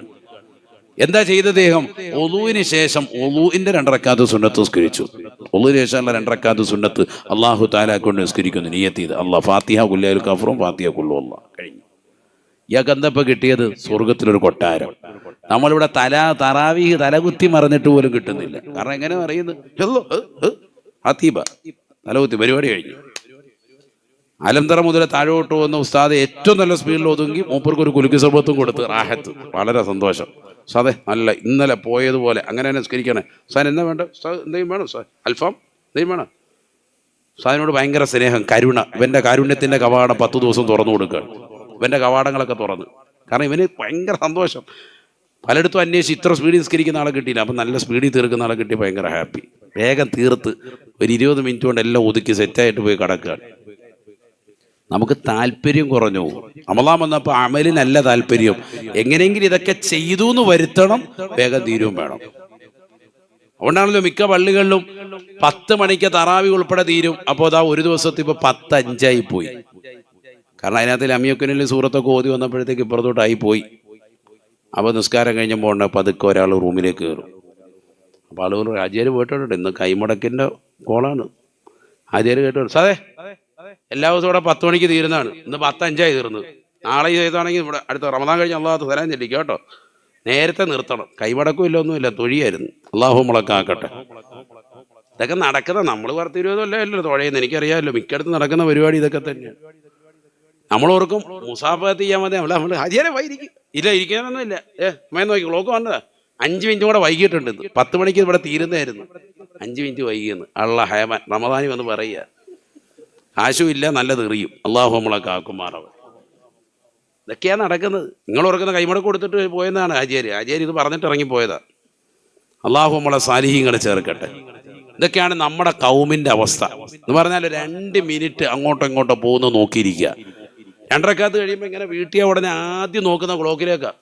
എന്താ ചെയ്ത അദ്ദേഹം? വുളൂഇന് ശേഷം വുളൂഇന്റെ 2 റക്അത്ത് സുന്നത്ത് നിസ്കരിച്ചു. വുളൂഇന് ശേഷമുള്ള 2 റക്അത്ത് സുന്നത്ത് അല്ലാഹു തആല കൊണ്ട് നിസ്കരിക്കുന്നു നിയ്യത്ത് ചെയ്ത്. അല്ലാഹ് ഫാത്തിഹ കുല്ലൽ കഫറും ഫാത്തിഹ കുല്ലു അല്ലാഹ് കഴിഞ്ഞു. ഇയാൾക്ക് എന്താ ഇപ്പൊ കിട്ടിയത്? സ്വർഗത്തിലൊരു കൊട്ടാരം. നമ്മളിവിടെ തറാവീഹ് തലകുത്തി മറിഞ്ഞിട്ട് പോലും കിട്ടുന്നില്ല. കാരണം എങ്ങനെ പറയുന്നത്? ഹതീബ തലകുത്തി പരിപാടി കഴിഞ്ഞു. അലന്തറ മുതൽ താഴോട്ട് വന്ന ഉസ്താദ് ഏറ്റവും നല്ല സ്പീഡിൽ ഒതുങ്ങി മൂപ്പർക്ക് ഒരു കുലുക്കി സർബത്തും കൊടുത്ത് റാഹത്ത്. വളരെ സന്തോഷം. സാദേ നല്ല ഇന്നലെ പോയതുപോലെ അങ്ങനെ തന്നെ നിസ്കരിക്കണേ. സാൻ എന്നാ വേണ്ട? എന്തെങ്കിലും വേണം സാർ? അൽഫാം എന്തെങ്കിലും വേണം? സാറിനോട് ഭയങ്കര സ്നേഹം, കരുണ. ഇവന്റെ കാരുണ്യത്തിന്റെ കവാടം 10 ദിവസം തുറന്നു കൊടുക്കുകയാണ്. ഇവന്റെ കവാടങ്ങളൊക്കെ തുറന്ന്. കാരണം ഇവന് ഭയങ്കര സന്തോഷം. പലയിടത്തും അന്വേഷിച്ച് ഇത്ര സ്പീഡിൽ നിസ്കരിക്കുന്ന ആളെ കിട്ടിയില്ല. അപ്പം നല്ല സ്പീഡിൽ തീർക്കുന്ന ആളെ കിട്ടി ഭയങ്കര ഹാപ്പി. വേഗം തീർത്ത് ഒരു 20 മിനിറ്റ് കൊണ്ട് എല്ലാം ഒതുക്കി സെറ്റായിട്ട് പോയി കിടക്കുകയാണ്. നമുക്ക് താല്പര്യം കുറഞ്ഞു. റമളാൻ വന്നപ്പോൾ അമലിനല്ല താല്പര്യം, എങ്ങനെയെങ്കിലും ഇതൊക്കെ ചെയ്തു എന്ന് വരുത്തണം, വേഗം തീരുവും വേണം. അതുകൊണ്ടാണല്ലോ മിക്ക പള്ളികളിലും 10 മണിക്ക് തറാവി ഉൾപ്പെടെ തീരും. അപ്പോൾ അതാ ഒരു ദിവസത്തിൽ ഇപ്പോൾ 10:05 പോയി. കാരണം അതിനകത്ത് ലമിയക്കുനിൽ സൂറത്തൊക്കെ ഓതി വന്നപ്പോഴത്തേക്ക് ഇപ്പുറത്തോട്ടായി പോയി. അപ്പോൾ നിസ്കാരം കഴിഞ്ഞപ്പോൾ പതുക്കെ ഒരാൾ റൂമിലേക്ക് കയറും. അപ്പോൾ ആളുകൾ ആചാര്യ പോയിട്ടുണ്ട്, ഇന്ന് കൈമുടക്കിൻ്റെ കോളാണ്. ആചാര്യ കേട്ടോളൂ, സാറേ എല്ലാ ദിവസവും ഇവിടെ 10 മണിക്ക് തീരുന്നതാണ്, ഇന്ന് 10:05 തീർന്നത്. നാളെ ചെയ്താണെങ്കിൽ ഇവിടെ അടുത്ത റമദാൻ കഴിഞ്ഞ് അള്ളാഹു തരാൻ ചെല്ലിക്കും കേട്ടോ, നേരത്തെ നിർത്തണം. കൈമടക്കും ഇല്ല, ഒന്നുമില്ല, തൊഴിയായിരുന്നു. അള്ളാഹു മുളക്കാക്കട്ടെ. ഇതൊക്കെ നടക്കുന്ന നമ്മൾ 10-20 അല്ലല്ലോ തുഴയുന്നത്. എനിക്കറിയാമല്ലോ മിക്കടുത്ത് നടക്കുന്ന പരിപാടി ഇതൊക്കെ തന്നെയാണ്. നമ്മളോർക്കും മുസാഫത്ത് ചെയ്യാൻ മതി, നമ്മൾ ആചാര്യ വൈകിക്കും. ഇല്ല, ഇരിക്കാനൊന്നും ഇല്ല. അമ്മയെ നോക്കി ക്ലോക്ക് വന്നതാ, 5 മിനിറ്റ് കൂടെ വൈകിട്ടുണ്ട്. 10 മണിക്ക് ഇവിടെ തീരുന്നതായിരുന്നു, 5 മിനിറ്റ് വൈകിയെന്ന്. അള്ളാ ഹേമാൻ റമദാനി വന്ന് പറയുക, ആശുമില്ല, നല്ലത് എറിയും. അള്ളാഹു നമ്മളൊക്കെ ആക്കുമാറവ. ഇതൊക്കെയാണ് നടക്കുന്നത്. നിങ്ങൾ ഓർക്കുന്ന കൈമുടക്ക് കൊടുത്തിട്ട് പോയെന്നാണ് ആചാര്യ. ആചാര്യ ഇത് പറഞ്ഞിട്ട് ഇറങ്ങിപ്പോയതാ. അള്ളാഹു നമ്മളെ സാലിഹീങ്ങളെ ചേർക്കട്ടെ. ഇതൊക്കെയാണ് നമ്മുടെ കൗമിന്റെ അവസ്ഥ എന്ന് പറഞ്ഞാൽ. 2 മിനിറ്റ് അങ്ങോട്ടോ ഇങ്ങോട്ടോ പോകുന്ന നോക്കിയിരിക്കുക. 2 റക്അത്ത് കഴിയുമ്പോൾ ഇങ്ങനെ വീട്ടിയ ഉടനെ ആദ്യം നോക്കുന്ന ക്ലോക്കിലേക്കാണ്,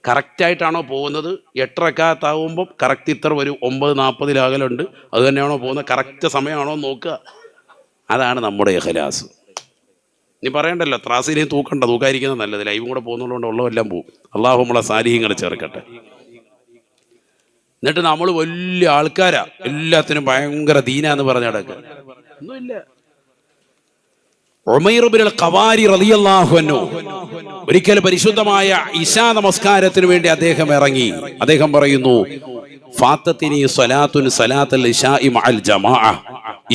കറക്റ്റായിട്ടാണോ പോകുന്നത്. 8 റക്അത്താവുമ്പം കറക്റ്റ് ഇത്ര വരും, 9:40 അകലുണ്ട്, അത് തന്നെയാണോ പോകുന്നത്, കറക്റ്റ് സമയമാണോ നോക്കുക. അതാണ് നമ്മുടെ ഇഖ്ലാസ്. നീ പറയണ്ടല്ലോ, ത്രാസിനെയും തൂക്കണ്ട, തൂക്കാതിരിക്കുന്നത് നല്ലത്. ലൈവും കൂടെ പോകുന്നതുകൊണ്ട് ഉള്ളതെല്ലാം പോകും. അള്ളാഹു നമ്മളെ സാലിഹീങ്ങളെ ചേർക്കട്ടെ. എന്നിട്ട് നമ്മൾ വലിയ ആൾക്കാരാ, എല്ലാത്തിനും ഭയങ്കര ദീനാന്ന് പറഞ്ഞ നടക്കുക ഒന്നുമില്ല. ഉമൈർ ഇബ്നുൽ ഖവാരി റളിയല്ലാഹു അൻഹു ഒരിക്കൽ പരിശുദ്ധമായ ഇശാ നമസ്കാരത്തിന് വേണ്ടി അദ്ദേഹം ഇറങ്ങി. അദ്ദേഹം പറയുന്നു, ഫാത്തത്തിനി സ്വലാത്തുൻ സലാത്തുൽ ഇശാഇ മഅൽ ജമാഅ.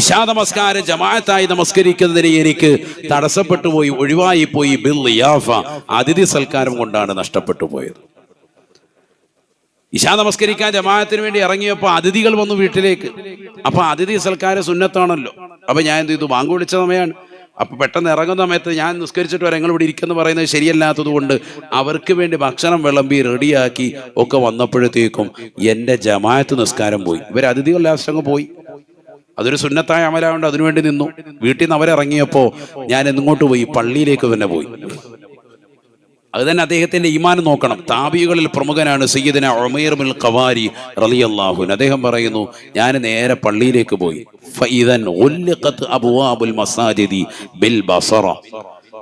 ഇശാ നമസ്കാരം ജമാഅത്തായി നമസ്കരിക്കുന്നതിന് എനിക്ക് തടസ്സപ്പെട്ടു പോയി, ഒഴിവായി പോയി. ബിൽ ളിയാഫ, അതിഥി സൽക്കാരം കൊണ്ടാണ് നഷ്ടപ്പെട്ടു പോയത്. ഇശാ നമസ്കരിക്കാൻ ജമാഅത്തിന് വേണ്ടി ഇറങ്ങിയപ്പോൾ അതിഥികൾ വന്നു വീട്ടിലേക്ക്. അപ്പൊ അതിഥി സൽക്കാരം സുന്നത്താണല്ലോ. അപ്പൊ ഞാൻ എന്ത് ചെയ്തു? ബാങ്ക് വിളിച്ച സമയമാണ്. അപ്പൊ പെട്ടെന്ന് ഇറങ്ങുന്ന സമയത്ത് ഞാൻ നിസ്കരിച്ചിട്ട് വരെ ഞങ്ങൾ ഇവിടെ ഇരിക്കുന്നു പറയുന്നത് ശരിയല്ലാത്തത് കൊണ്ട് അവർക്ക് വേണ്ടി ഭക്ഷണം വിളമ്പി റെഡിയാക്കി ഒക്കെ വന്നപ്പോഴത്തേക്കും എൻ്റെ ജമാഅത്ത് നിസ്കാരം പോയി. ഇവർ അതിഥികൾ ലാസ്റ്റ് അങ്ങ് പോയി. അതൊരു സുന്നത്തായ അമലായതുകൊണ്ട് അതിനുവേണ്ടി നിന്നു. വീട്ടിൽ നിന്ന് അവരിറങ്ങിയപ്പോൾ ഞാൻ എങ്ങോട്ട് പോയി? പള്ളിയിലേക്ക് തന്നെ പോയി. അത് തന്നെ അദ്ദേഹത്തിന്റെ ഈമാൻ നോക്കണം. താബികളിൽ പ്രമുഖനാണ് സയ്യിദന ഉമൈർ ബിൻ ഖവാരി റളിയല്ലാഹു അൻഹു. അദ്ദേഹം പറയുന്നു, ഞാൻ നേരെ പള്ളിയിലേക്ക് പോയി. ഫഇദൻ ഉൽഖത് അബ്വാബുൽ മസാജിദി ബിൽ ബസറ.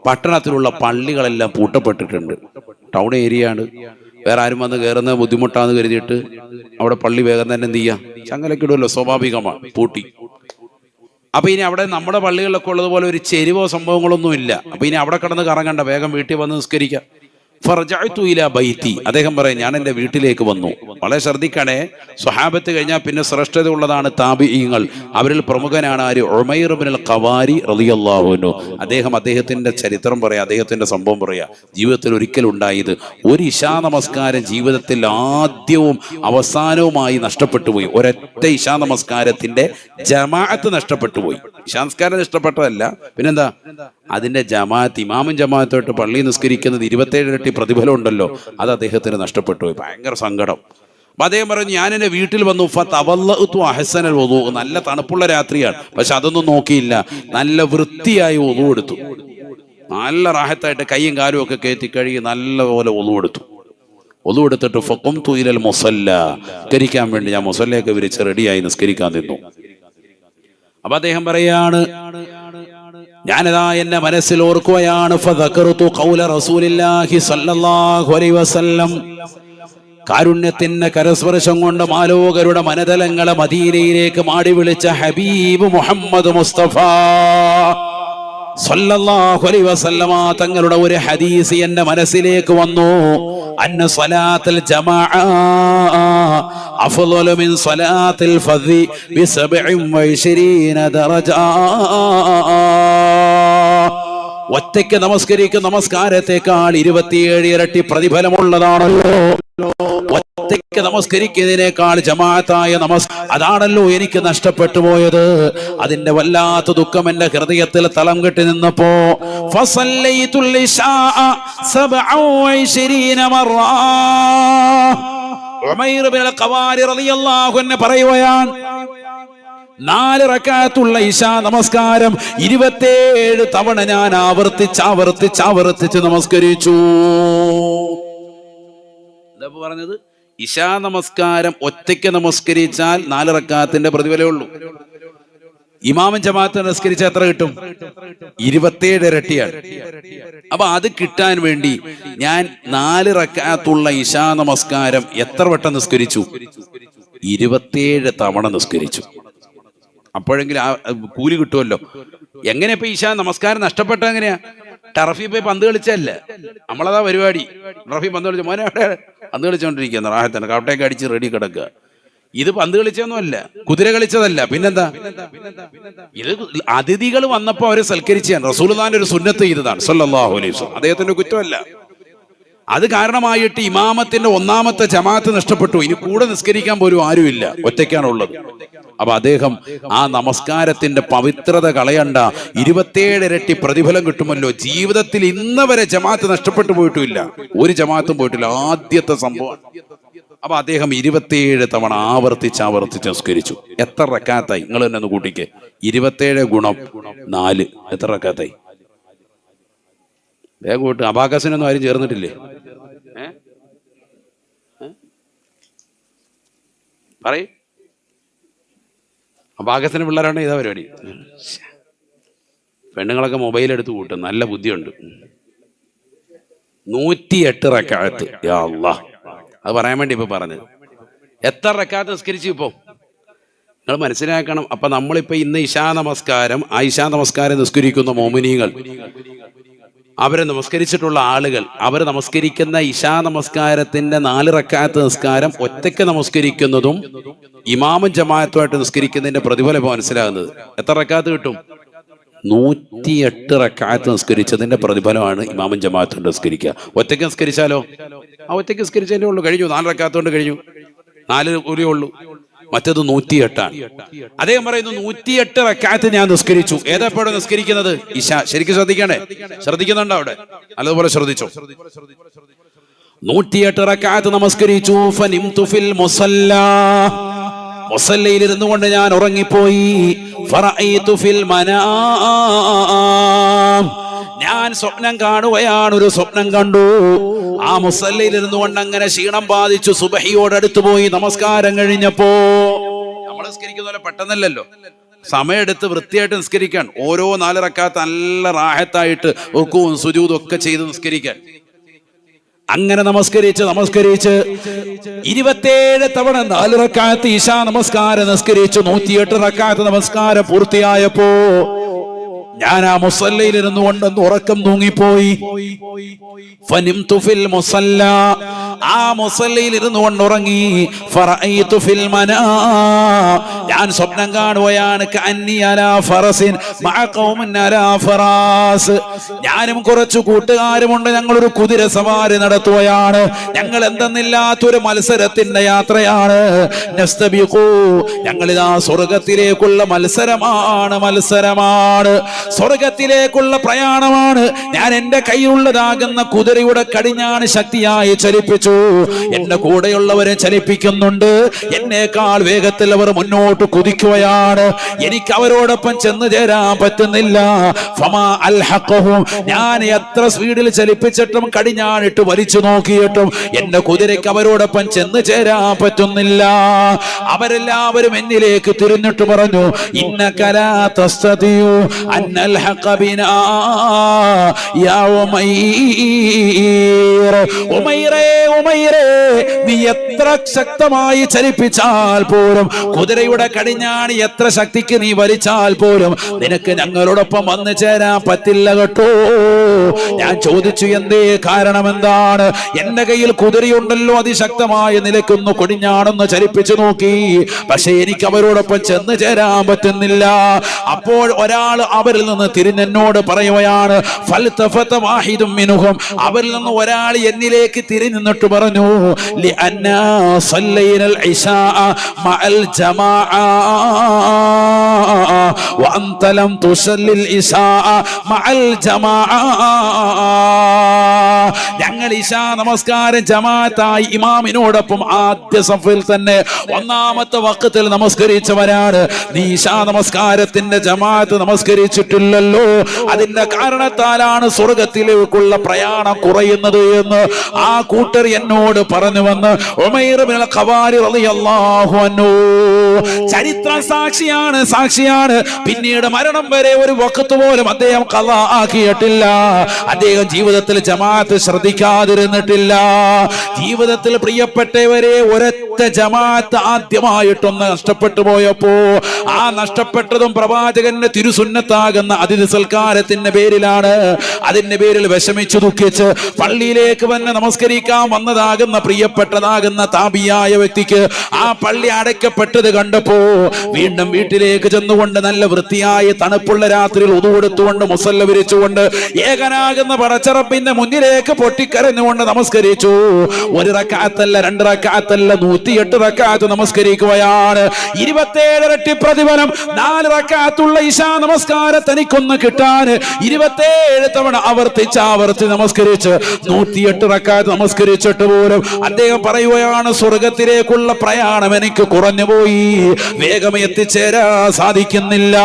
പട്ടണത്തിലുള്ള പള്ളികളെല്ലാം പൂട്ടപ്പെട്ടിട്ടുണ്ട്. ടൗൺ ഏരിയ ആണ്, വേറെ ആരും വന്ന് കയറുന്ന ബുദ്ധിമുട്ടാന്ന് കരുതിയിട്ട് അവിടെ പള്ളി വേഗം തന്നെ എന്ത് ചെയ്യാം, ചങ്ങലക്കിടുമല്ലോ, സ്വാഭാവികമാണ്, പൂട്ടി. അപ്പൊ ഇനി അവിടെ നമ്മുടെ പള്ളികളിലൊക്കെ ഉള്ളതുപോലെ ഒരു ചെരിവോ സംഭവങ്ങളൊന്നും ഇല്ല. അപ്പൊ ഇനി അവിടെ കിടന്ന് കറങ്ങണ്ട, വേഗം വീട്ടിൽ വന്ന് നിസ്കരിക്കാം. ഫർജഅതു ഇലാ ബൈതി. അദ്ദേഹം പറയും, ഞാൻ എൻ്റെ വീട്ടിലേക്ക് വന്നു. വളരെ ശ്രദ്ധിക്കണേ, സ്വഹാബത്ത് കഴിഞ്ഞാൽ പിന്നെ ശ്രേഷ്ഠത ഉള്ളതാണ് താബിഈങ്ങൾ. അവരിൽ പ്രമുഖനാണ് ആര്? ഉമൈർ ഇബ്നുൽ ഖവാരി റളിയല്ലാഹു അൻഹു. അദ്ദേഹത്തിന്റെ ചരിത്രം പറയാ, അദ്ദേഹത്തിന്റെ സംഭവം പറയാ. ജീവിതത്തിൽ ഒരിക്കൽ ഉണ്ടായത്, ഒരു ഇശാ നമസ്കാരം ജീവിതത്തിൽ ആദ്യവും അവസാനവുമായി നഷ്ടപ്പെട്ടു പോയി. ഒരൊറ്റ ഇശാ നമസ്കാരത്തിന്റെ ജമാഅത്ത് നഷ്ടപ്പെട്ടു പോയി. ഇശാ നമസ്കാരം നഷ്ടപ്പെട്ടതല്ല, പിന്നെന്താ, അതിന്റെ ജമാഅത്ത്, ഇമാമും ജമാഅത്തോട്ട് പള്ളി നിസ്കരിക്കുന്നത് 27 ഇരട്ടി പ്രതിഫലം ഉണ്ടല്ലോ, അത് അദ്ദേഹത്തിന് നഷ്ടപ്പെട്ടു പോയി. ഭയങ്കര സങ്കടം. അപ്പൊ അദ്ദേഹം പറഞ്ഞു, ഞാൻ എന്റെ വീട്ടിൽ വന്നു. ഫതവല്ലഅതു അഹ്സനൽ വുദൂ. നല്ല തണുപ്പുള്ള രാത്രിയാണ്, പക്ഷെ അതൊന്നും നോക്കിയില്ല. നല്ല വൃത്തിയായി വുദൂ എടുത്തു. നല്ല റാഹത്തായിട്ട് കൈയും കാലും ഒക്കെ കയറ്റി കഴുകി നല്ലപോലെ വുദൂ എടുത്തു. വുദൂ എടുത്തിട്ട് ഫഖംതു ഇലൽ മുസല്ല. നിസ്കരിക്കാൻ വേണ്ടി ഞാൻ മുസല്ലയൊക്കെ വിരിച്ച് റെഡിയായി നിസ്കരിക്കാൻ നിന്നു. അപ്പൊ അദ്ദേഹം പറയാണ്, ഞാനതാ എന്റെ മനസ്സിൽ ഓർക്കുകയാണ്. ഫദകർതു ഖൗല റസൂലില്ലാഹി സ്വല്ലല്ലാഹു അലൈഹി വസല്ലം. കാരുണ്യത്തിന്റെ കരസ്പർശം കൊണ്ട് മാലോകരുടെ മനതലങ്ങളെ മദീനയിലേക്ക് മാടി വിളിച്ച ഹബീബ് മുഹമ്മദ് മുസ്തഫ സല്ലല്ലാഹു അലൈഹി വസല്ലമ തങ്ങളുടെ ഒരു ഹദീസ് എന്റെ മനസ്സിലേക്ക് വന്നു. അന്ന സ്വലാത്തുൽ ജമാഅ അഫ്ളലു മിൻ സ്വലാത്തിൽ ഫദ്ദി ബി 27 ദറജ. ഒറ്റയ്ക്ക് നമസ്കരിക്കുന്ന നമസ്കാരത്തെക്കാൾ 27 ഇരട്ടി പ്രതിഫലമുള്ളതാണല്ലോ. ഒറ്റയ്ക്ക് നമസ്കരിക്കുന്നതിനേക്കാൾ ജമാഅത്തായ അതാണല്ലോ എനിക്ക് നഷ്ടപ്പെട്ടു പോയത്. അതിന്റെ വല്ലാത്ത ദുഃഖം എന്റെ ഹൃദയത്തിൽ തളം കെട്ടി നിന്നപ്പോ ഫസല്ലൈതുൽ ഇശാഅ 27 മറ. ഉമൈർ ഇബ്നുൽ ഖവാരി റളിയല്ലാഹു അൻഹു പറയുകയാണ്, 4 റക്അത്തുള്ള ഇശാ നമസ്കാരം 27 തവണ ഞാൻ ആവർത്തിച്ച് നമസ്കരിച്ചു. എന്താ പറഞ്ഞത്? ഇശാ നമസ്കാരം ഒറ്റയ്ക്ക് നമസ്കരിച്ചാൽ 4 റക്അത്തിന്റെ പ്രതിഫലമേ ഉള്ളൂ. ഇമാമും ജമാഅത്ത് നമസ്കരിച്ചാൽ എത്ര കിട്ടും? 27 ഇരട്ടിയാണ്. അപ്പൊ അത് കിട്ടാൻ വേണ്ടി ഞാൻ 4 റക്അത്തുള്ള ഇശാ നമസ്കാരം എത്ര വട്ടം നിസ്കരിച്ചു? 27 തവണ നിസ്കരിച്ചു. അപ്പോഴെങ്കിലും ആ കൂലി കിട്ടുമല്ലോ. എങ്ങനെ ഇപ്പൊ ഈശാ നമസ്കാരം നഷ്ടപ്പെട്ട എങ്ങനെയാ? ടർഫി പോയി പന്ത് കളിച്ചല്ല, നമ്മളതാ പരിപാടി. ടർഫി പന്ത് കളിച്ചു, മോനെ അവിടെ പന്ത് കളിച്ചോണ്ടിരിക്കുന്ന റാഹത്തിന് കവട്ടയൊക്കെ അടിച്ച് റെഡി കിടക്കുക. ഇത് പന്ത് കളിച്ചൊന്നുമല്ല, കുതിര കളിച്ചതല്ല, പിന്നെന്താ? ഇത് അതിഥികൾ വന്നപ്പോ അവരെ സൽക്കരിച്ചാണ്. റസൂലുള്ളാഹിന്റെ ഒരു സുന്നത്ത് ചെയ്തതാണ് സല്ലല്ലാഹു അലൈഹി വസല്ലം. അദ്ദേഹത്തിന്റെ കുറ്റമല്ല. അത് കാരണമായിട്ട് ഇമാമത്തിന്റെ 1ാമത്തെ ജമാഅത്ത് നഷ്ടപ്പെട്ടു. ഇനി കൂടെ നിസ്കരിക്കാൻ പോലും ആരുമില്ല, ഒറ്റയ്ക്കാണുള്ളത്. അപ്പൊ അദ്ദേഹം ആ നമസ്കാരത്തിന്റെ പവിത്രത കളയണ്ട, 27 ഇരട്ടി പ്രതിഫലം കിട്ടുമല്ലോ. ജീവിതത്തിൽ ഇന്ന് വരെ ജമാഅത്ത് നഷ്ടപ്പെട്ടു പോയിട്ടുമില്ല, ഒരു ജമാഅത്തും പോയിട്ടില്ല, ആദ്യത്തെ സംഭവം. അപ്പൊ അദ്ദേഹം 27 തവണ ആവർത്തിച്ച് നിസ്കരിച്ചു. എത്ര റക്അത്തായി? നിങ്ങൾ തന്നെ ഒന്ന് കൂട്ടിക്ക്. 27 ഗുണം 4 എത്ര റക്അത്തായി? വേഗം കൂട്ട്. അബാക്കസിനൊന്നും ആരും ചേർന്നിട്ടില്ലേ? പറയ്. അബാക്കസിന്റെ പിള്ളേരാണ് ഇതാ പരിപാടി. പെണ്ണുങ്ങളൊക്കെ മൊബൈൽ എടുത്ത് കൂട്ടും, നല്ല ബുദ്ധിയുണ്ട്. 108 റക്അത്ത്. യാ അല്ലാഹ്, അത് പറയാൻ വേണ്ടി ഇപ്പൊ പറഞ്ഞത്. എത്ര റക്അത്ത് നിസ്കരിച്ചു ഇപ്പോ? നിങ്ങൾ മനസ്സിലാക്കണം. അപ്പൊ നമ്മളിപ്പോ ഇന്ന് ഇശാ നമസ്കാരം നിസ്കരിക്കുന്ന മോമിനീങ്ങൾ, അവരെ നമസ്കരിച്ചിട്ടുള്ള ആളുകൾ, അവർ നമസ്കരിക്കുന്ന ഇശാ നമസ്കാരത്തിന്റെ 4 റക്അത്ത് നിസ്കാരം ഒറ്റയ്ക്ക് നമസ്കരിക്കുന്നതും ഇമാമും ജമാഅത്തുമായിട്ട് നിസ്കരിക്കുന്നതിന്റെ പ്രതിഫലം മനസ്സിലാകുന്നത്. എത്ര റക്അത്ത് കിട്ടും? 108 റക്അത്ത് നിസ്കരിച്ചതിന്റെ പ്രതിഫലമാണ് ഇമാമും ജമാഅത്തും നിസ്കരിക്കുക. ഒറ്റയ്ക്ക് നിസ്കരിച്ചാലോ? ആ ഒറ്റയ്ക്ക് നിസ്കരിച്ചതിന്റെ ഉള്ളൂ, കഴിഞ്ഞു. 4 റക്അത്ത് കൊണ്ട് കഴിഞ്ഞു, 4 കൂലിയേ ഉള്ളൂ. മറ്റത് 108ആണ്. അദ്ദേഹം പറയുന്നു 108 റക്അത്ത് ഞാൻ നിസ്കരിച്ചു. ഏതെപ്പോഴും നിസ്കരിക്കുന്നത്? ഇശ. ശരിക്കും ശ്രദ്ധിക്കണേ, ശ്രദ്ധിക്കുന്നുണ്ടോ അവിടെ? അതുപോലെ ശ്രദ്ധിച്ചോ. 108 റക്അത്ത് നമസ്കരിച്ചു. ഫനിംതു ഫിൽ മുസല്ല. മുസല്ലയിൽ ഇരുന്നു കൊണ്ട് ഞാൻ ഉറങ്ങിപ്പോയി. ഫറഅയ്തു ഫിൽ മനാം. ഞാൻ സ്വപ്നം കാണുകയാണ്, ഒരു സ്വപ്നം കണ്ടു. ആ മുസല്ലയിൽ ഇരുന്നു കൊണ്ട് അങ്ങനെ ക്ഷീണം ബാധിച്ചു. സുബഹിയോടടുത്ത് പോയി നമസ്കാരം കഴിഞ്ഞപ്പോ, നമ്മൾ നിസ്കരിക്കുന്ന പോലെ പെട്ടെന്നല്ലല്ലോ, സമയമെടുത്ത് വൃത്തിയായിട്ട് നിസ്കരിക്കാൻ. ഓരോ 4 റക്അത്ത് നല്ല റാഹത്തായിട്ട് റുകൂഉം സുജൂദും ഒക്കെ ചെയ്ത് നിസ്കരിക്കാൻ. അങ്ങനെ നമസ്കരിച്ച് 27 തവണ 4 റക്അത്ത് ഇശാ നമസ്കാരം നിസ്കരിച്ചു. 108 റക്അത്ത് നമസ്കാരം പൂർത്തിയായപ്പോ ഞാൻ ആ മുസല്ലയിൽ ഇരുന്നു കൊണ്ടൊന്ന് ഉറക്കം തൂങ്ങിപ്പോയി. ഫനിംതു ഫിൽ മുസല്ല, ആ മുസല്ലയിൽ ഇരുന്നു കൊണ്ട് ഉറങ്ങി. ഫറഅയ്തു ഫിൽ മനാം, ഞാൻ സ്വപ്നം കാണുകയാണ്. കഅന്നി അലാ ഫറസിൻ മഅ ഖൗമിൻ അലാ ഫറാസ്, ഞാനും കുറച്ചു കൂട്ടുകാരുമുണ്ട്, ഞങ്ങളൊരു കുതിര സവാരി നടത്തുകയാണ്. ഞങ്ങൾ എന്തെന്നില്ലാത്തൊരു മത്സരത്തിന്റെ യാത്രയാണ്. നസ്തബിഖു, ഞങ്ങളിതാ സ്വർഗത്തിലേക്കുള്ള മത്സരമാണ്, സ്വർഗത്തിലേക്കുള്ള പ്രയാണമാണ്. ഞാൻ എന്റെ കയ്യിലുള്ളതാകുന്ന കുതിരയുടെ കടിഞ്ഞാണ് ശക്തിയായി ചലിപ്പിച്ചു. എന്റെ കൂടെയുള്ളവരെ ചലിപ്പിക്കുന്നുണ്ട്. എന്നേക്കാൾ വേഗത്തിൽ അവർ മുന്നോട്ട് കുതിക്കുകയാണ്. എനിക്ക് അവരോടൊപ്പം ചെന്ന് ചേരാൻ പറ്റുന്നില്ല. ഫമാ അൽഹഖഹും, ഞാൻ എത്ര സ്പീഡിൽ ചലിപ്പിച്ചിട്ടും കടിഞ്ഞാണിട്ട് വലിച്ചു നോക്കിയിട്ടും എന്റെ കുതിരയ്ക്ക് അവരോടൊപ്പം ചെന്ന് ചേരാൻ പറ്റുന്നില്ല. അവരെല്ലാവരും എന്നിലേക്ക് തിരിഞ്ഞിട്ട് പറഞ്ഞു, ഇന്നക ലാ തസ്തതിഉ അൻ അൽഹഖ ബിനാ യാ ഉമൈർ. ഉമൈറേ, നീ എത്ര ശക്തമായി ചലിപ്പിച്ചാൽ പോലും, കുതിരയുടെ കടിഞ്ഞാണി എത്ര ശക്തിക്ക് നീ വലിച്ചാൽ പോലും നിനക്ക് ഞങ്ങളോടൊപ്പം വന്നു ചേരാൻ പറ്റില്ല കേട്ടോ. ഞാൻ ചോദിച്ചു, എന്തേ, കാരണം എന്താണ്? എന്റെ കയ്യിൽ കുതിരയുണ്ടല്ലോ, അതിശക്തമായി നിലയ്ക്കുന്നു, കൊടിഞ്ഞാണൊന്ന് ചലിപ്പിച്ചു നോക്കി, പക്ഷെ എനിക്ക് അവരോടൊപ്പം ചെന്ന് ചേരാൻ പറ്റുന്നില്ല. അപ്പോൾ ഒരാൾ അവരിൽ നിന്ന് തിരിഞ്ഞെന്നോട് പറയുകയാണ്, ഫൽതഫത വാഹിദും മിൻഹും, അവരിൽ നിന്ന് ഒരാൾ എന്നിലേക്ക് തിരിഞ്ഞിട്ട് പറഞ്ഞു, ലിഅന്നാ സല്ലൈനൽ ഇശാഅ മഅൽ ജമാഅ വഅൻത ലം തുസല്ലിൽ ഇശാഅ മഅൽ ജമാഅ. ഞങ്ങൾ ഇശാ നമസ്കാരം ജമാഅത്തായി ഇമാമിനോടൊപ്പം ആദ്യ സഫിൽ തന്നെ ഒന്നാമത്തെ വഖത്തിൽ നമസ്കരിച്ചവരാണ്. നീ ഇശാ നമസ്കാരത്തിന്റെ ജമാഅത്ത് നമസ്കരിച്ചിട്ടില്ലല്ലോ, അതിന്റെ കാരണത്താലാണ് സ്വർഗത്തിലേക്കുള്ള പ്രയാണം കുറയുന്നത് എന്ന് ആ കൂട്ടർ എന്നോട് പറഞ്ഞുവെന്ന് ഉമൈർ ഇബ്നുൽ ഖവാരി റളിയല്ലാഹു അൻഹു ചരിത്ര സാക്ഷിയാണ്. പിന്നീട് മരണം വരെ ഒരു വഖത്ത് പോലും അദ്ദേഹം ഖളാ ആക്കിയിട്ടില്ല. അദ്ദേഹം ജീവിതത്തിൽ ജമാഅത്ത് ശ്രദ്ധിക്കാതിരുന്നിട്ടില്ല. ജീവിതത്തിൽ പ്രിയപ്പെട്ടവരെ ഒരൊറ്റ ജമാഅത്ത് ആദ്യമായിട്ടൊന്ന് നഷ്ടപ്പെട്ടു പോയപ്പോ, ആ നഷ്ടപ്പെട്ടതും പ്രവാചകന്റെ തിരുസുന്നത്താകുന്ന അതിഥി സൽക്കാരത്തിന്റെ പേരിലാണ്. അതിന്റെ പേരിൽ വിഷമിച്ചു ദുഃഖിച്ച് പള്ളിയിലേക്ക് വന്ന് നമസ്കരിക്കാൻ വന്നതാകുന്ന പ്രിയപ്പെട്ടതാകുന്ന താബിയായ വ്യക്തിക്ക് ആ പള്ളി അടയ്ക്കപ്പെട്ടത് കണ്ടപ്പോ വീണ്ടും വീട്ടിലേക്ക് ചെന്നുകൊണ്ട് നല്ല വൃത്തിയായി തണുപ്പുള്ള രാത്രിയിൽ ഉദു കൊടുത്തുകൊണ്ട് മുസല്ല വിരിച്ചുകൊണ്ട് ഏകനാകുന്ന പടച്ചറപ്പിന്റെ മുന്നിലേക്ക് പൊട്ടിക്കരഞ്ഞുകൊണ്ട് നമസ്കരിച്ചു. 1 റക്അത്തല്ല 2 റക്അത്തല്ല 108 റക്അത്ത് നമസ്കരിക്കുകയാണ്. 27 ഇരട്ടി പ്രതിഫലം. 4 റക്അത്തുള്ള ഇശാ നമസ്കാരം തനിക്കൊന്ന് കിട്ടാൻ 27 തവണ ആവർത്തിച്ച് നമസ്കരിച്ച് 108 റക്അത്ത് നമസ്കരിച്ചിട്ട് പോലും അദ്ദേഹം പറയുകയാണ്, സ്വർഗത്തിലേക്കുള്ള പ്രയാണം എനിക്ക് കുറഞ്ഞുപോയി, വേഗം എത്തിച്ചേരാൻ സാധിക്കുന്നില്ല.